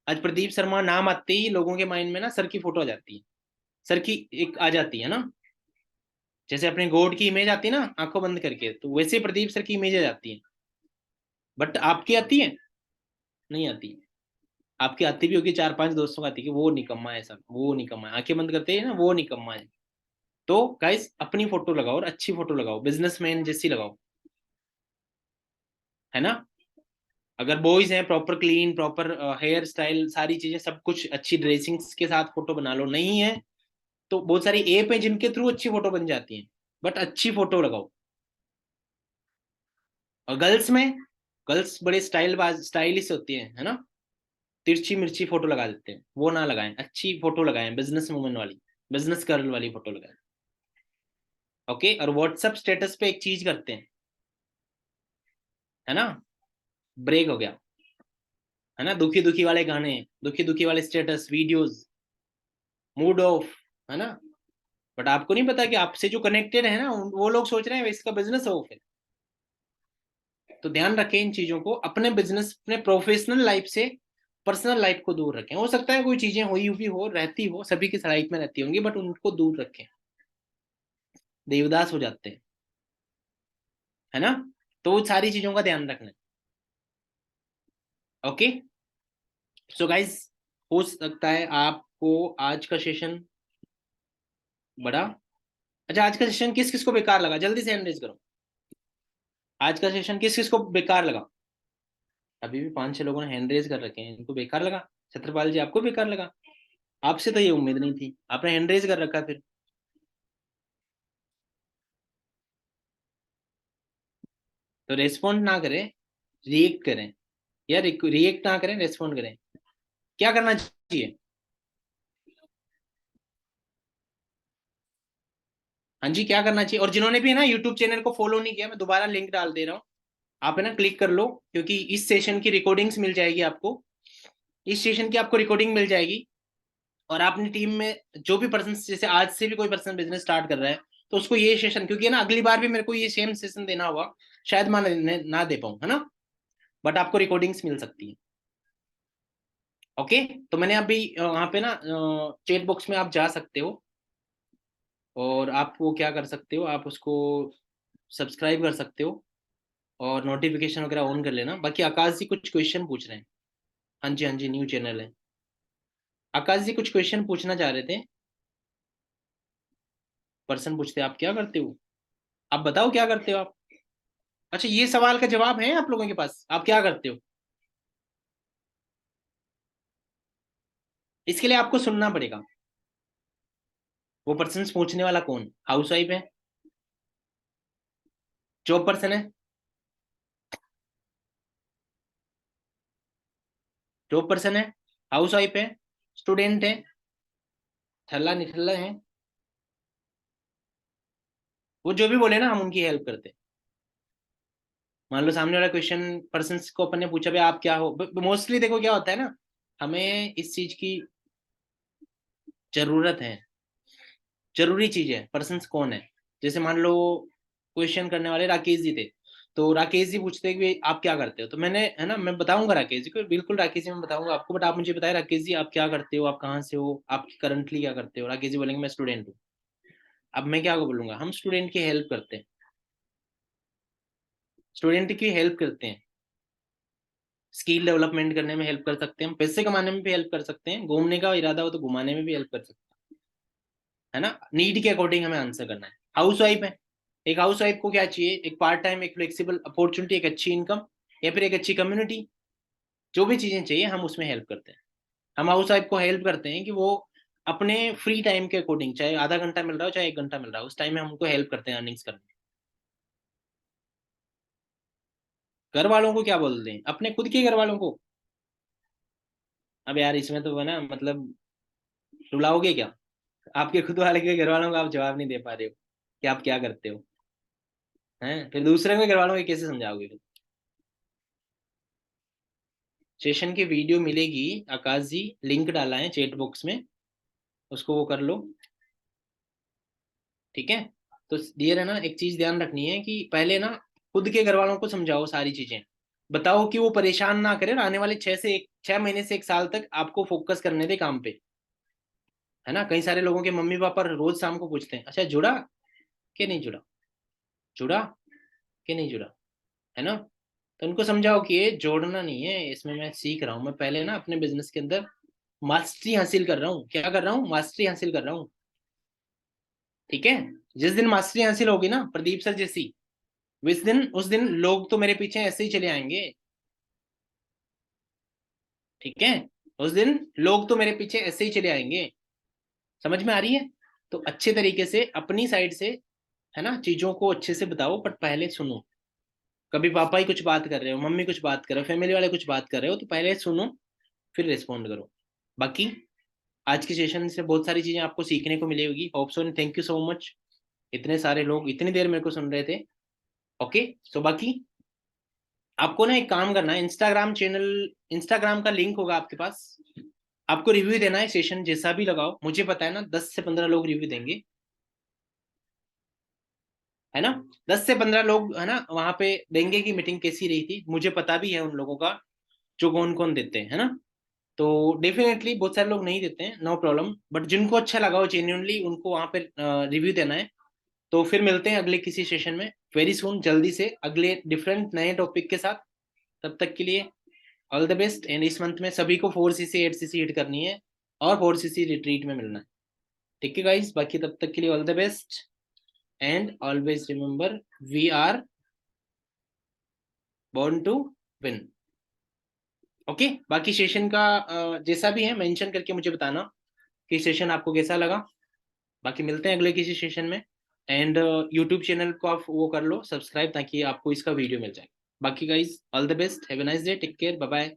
आज प्रदीप शर्मा नाम आते ही लोगों के माइंड में ना सर की फोटो आ जाती है, सर की एक आ जाती है ना। जैसे अपने गॉड की इमेज आती है ना आंखों बंद करके, तो वैसे प्रदीप सर की इमेज आ जाती है। बट आपकी आती है? नहीं आती। आपकी आती भी होगी, चार पांच दोस्तों को आती है कि वो निकम्मा है, सब वो निकम्मा है, आंखें बंद करते हैं ना वो निकम्मा है। तो गाइस अपनी फोटो लगाओ, और अच्छी फोटो लगाओ, बिजनेसमैन जैसी लगाओ, है ना। अगर बॉयज हैं proper clean, proper hairstyle, सारी चीजें सब कुछ अच्छी ड्रेसिंग के साथ फोटो बना लो, नहीं है तो बहुत सारी ऐप है जिनके थ्रू अच्छी फोटो बन जाती है, बट अच्छी फोटो लगाओ। और गर्ल्स में, गर्ल्स बड़े स्टाइलिश होती है ना, तिरछी मिर्ची फोटो लगा देते हैं, वो ना लगाएं, अच्छी फोटो लगाएं, बिजनेस वूमन वाली, बिजनेस गर्ल वाली फोटो लगाएं। ओके, और व्हाट्सएप स्टेटस पे एक चीज करते हैं, है ना, ब्रेक हो गया, है ना, दुखी दुखी वाले गाने, दुखी दुखी वाले स्टेटस वीडियोस, मूड ऑफ, है ना। बट आपको नहीं पता कि आपसे जो कनेक्टेड है ना वो लोग सोच रहे हैं इसका बिजनेस ऑफ है। तो ध्यान रखें इन चीजों को, अपने बिजनेस, अपने प्रोफेशनल लाइफ से पर्सनल लाइफ को दूर रखें। हो सकता है कोई चीजें हुई हुई हो, रहती हो, सभी की लाइफ में रहती होंगी, बट उनको दूर रखें, देवदास हो जाते हैं, है ना। तो वो सारी चीजों का ध्यान रखना है। ओके, सो गाइज, हो सकता है आपको आज का सेशन बड़ा, अच्छा आज का सेशन किस किस को बेकार लगा, जल्दी से हैंड रेज करो। आज का सेशन किस किस को बेकार लगा? अभी भी पांच छह लोगों ने हैंड रेज कर रखे हैं, इनको बेकार लगा। छत्रपाल जी आपको बेकार लगा? आपसे तो ये उम्मीद नहीं थी, आपने हैंड रेज कर रखा फिर। तो रेस्पॉन्ड ना करें, रिएक्ट करें, या रिएक्ट ना करें, रेस्पॉन्ड करें। क्या करना चाहिए? हाँ जी, क्या करना चाहिए? और जिन्होंने भी है ना यूट्यूब चैनल को फॉलो नहीं किया, मैं दोबारा लिंक डाल दे रहा हूँ, आप है ना क्लिक कर लो, क्योंकि इस सेशन की रिकॉर्डिंग्स मिल जाएगी आपको, इस सेशन की आपको रिकॉर्डिंग मिल जाएगी। और आपने टीम में जो भी पर्सन, जैसे आज से भी कोई पर्सन बिजनेस स्टार्ट कर रहा है, तो उसको ये सेशन, क्योंकि है ना अगली बार भी मेरे को ये सेम सेशन देना होगा, शायद मैं ना दे पाऊँ, है ना, बट आपको रिकॉर्डिंग्स मिल सकती है। ओके, तो मैंने अभी वहाँ पे ना चैट बॉक्स में आप जा सकते हो, और आप वो क्या कर सकते हो, आप उसको सब्सक्राइब कर सकते हो, और नोटिफिकेशन वगैरह ऑन कर लेना। बाकी आकाश जी कुछ क्वेश्चन पूछ रहे हैं। हाँ जी, हाँ जी, न्यू चैनल है। आकाश जी कुछ क्वेश्चन पूछना चाह रहे थे, पर्सन पूछते आप क्या करते हो, आप बताओ क्या करते हो आप। अच्छा, ये सवाल का जवाब है आप लोगों के पास, आप क्या करते हो? इसके लिए आपको सुनना पड़ेगा। वो पर्सन पूछने वाला कौन, हाउस वाइफ है, जॉब पर्सन है, जॉब पर्सन है, हाउस वाइफ है, स्टूडेंट है, ठल्ला निठल्ला है, वो जो भी बोले ना हम उनकी हेल्प करते हैं। मान लो सामने वाला क्वेश्चन पर्सन को अपन ने पूछा भाई आप क्या हो, मोस्टली देखो क्या होता है ना, हमें इस चीज की जरूरत है, जरूरी चीज है पर्सन कौन है। जैसे मान लो क्वेश्चन करने वाले राकेश जी थे, तो राकेश जी पूछते हैं कि भाई आप क्या करते हो, तो मैंने है ना मैं बताऊंगा राकेश जी को, बिल्कुल राकेश जी मैं बताऊंगा आपको, बट आप मुझे बताए राकेश जी आप क्या करते हो, आप कहाँ से हो, आप करंटली क्या करते हो। राकेश जी बोलेंगे मैं स्टूडेंट हूँ। अब मैं क्या बोलूंगा, हम स्टूडेंट की हेल्प करते हैं, स्टूडेंट की हेल्प करते हैं, स्किल डेवलपमेंट करने में हेल्प कर सकते हैं, हम पैसे कमाने में भी हेल्प कर सकते हैं, घूमने का इरादा हो तो घुमाने में भी हेल्प कर सकते हैं, है ना। नीड के अकॉर्डिंग हमें आंसर करना है। हाउस वाइफ है, एक हाउस वाइफ को क्या चाहिए, एक पार्ट टाइम, एक फ्लेक्सिबल अपॉर्चुनिटी, एक अच्छी इनकम, या फिर एक अच्छी कम्युनिटी, जो भी चीजें चाहिए हम उसमें हेल्प करते हैं। हम हाउस वाइफ को हेल्प करते हैं कि वो अपने फ्री टाइम के अकॉर्डिंग, चाहे आधा घंटा मिल रहा हो चाहे 1 घंटा मिल रहा हो, उस टाइम में हम उनको हेल्प करते हैं अर्निंग्स करने में। घर वालों को क्या बोलते हैं, अपने खुद के घर वालों को। अब यार इसमें तो है ना मतलब रुलाओगे क्या, आपके खुद वाले के घर वालों को आप जवाब नहीं दे पा रहे हो कि आप क्या करते हो, हैं फिर दूसरे के घर वालों को कैसे समझाओगे फिर। सेशन की वीडियो मिलेगी, आकाश जी लिंक डाला है चैट बॉक्स में, उसको वो कर लो, ठीक है। तो डियर है ना, एक चीज ध्यान रखनी है कि पहले ना खुद के घर वालों को समझाओ सारी चीजें, बताओ कि वो परेशान ना करे और आने वाले 6 महीने से 1 साल तक आपको फोकस करने दे काम पे, है ना। कई सारे लोगों के मम्मी पापा रोज शाम को पूछते हैं अच्छा जुड़ा कि नहीं जुड़ा, जुड़ा कि नहीं जुड़ा, है ना। तो उनको समझाओ कि ये जोड़ना नहीं है, इसमें मैं सीख रहा हूँ, मैं पहले ना अपने बिजनेस के अंदर मास्टरी हासिल कर रहा हूँ, क्या कर रहा हूँ, मास्टरी हासिल कर रहा हूँ, ठीक है। जिस दिन मास्टरी हासिल होगी ना प्रदीप सर जैसी, उस दिन लोग तो मेरे पीछे ऐसे ही चले आएंगे, ठीक है। उस दिन लोग तो मेरे पीछे ऐसे ही चले आएंगे, समझ में आ रही है। तो अच्छे तरीके से अपनी साइड से, है ना, चीजों को अच्छे से बताओ, बट पहले सुनो। कभी पापा ही कुछ बात कर रहे हो, मम्मी कुछ बात कर रहे हो, फैमिली वाले कुछ बात कर रहे हो, तो पहले सुनो फिर रिस्पॉन्ड करो। बाकी आज के सेशन से बहुत सारी चीजें आपको सीखने को मिली होगी, hope so, thank you so much, इतने सारे लोग इतनी देर मेरे को सुन रहे थे। ओके, सो बाकी आपको ना एक काम करना है, इंस्टाग्राम चैनल, इंस्टाग्राम का लिंक होगा आपके पास, आपको रिव्यू देना है, सेशन जैसा भी लगाओ, मुझे पता है ना 10 से 15 लोग रिव्यू देंगे, है ना। 10 से 15 लोग है ना वहां पे देंगे कि मीटिंग कैसी रही थी, मुझे पता भी है उन लोगों का जो कौन कौन देते हैं, है ना। तो डेफिनेटली बहुत सारे लोग नहीं देते हैं, नो प्रॉब्लम, बट जिनको अच्छा लगा हो जेन्यूनली उनको वहां पे रिव्यू देना है। तो फिर मिलते हैं अगले किसी सेशन में वेरी सुन, जल्दी से अगले डिफरेंट नए टॉपिक के साथ। तब तक के लिए ऑल द बेस्ट, एंड इस मंथ में सभी को 4cc 8cc हिट करनी है और 4cc रिट्रीट में मिलना है, ठीक है गाइस। बाकी तब तक के लिए all the best, and always remember we are born to win. Okay, बाकी सेशन का जैसा भी है मेंशन करके मुझे बताना कि सेशन आपको कैसा लगा। बाकी मिलते हैं अगले किसी सेशन में, एंड यूट्यूब चैनल को आप वो कर लो सब्सक्राइब ताकि आपको इसका वीडियो मिल जाए। बाकी guys all the best, have a nice day, take care, bye bye.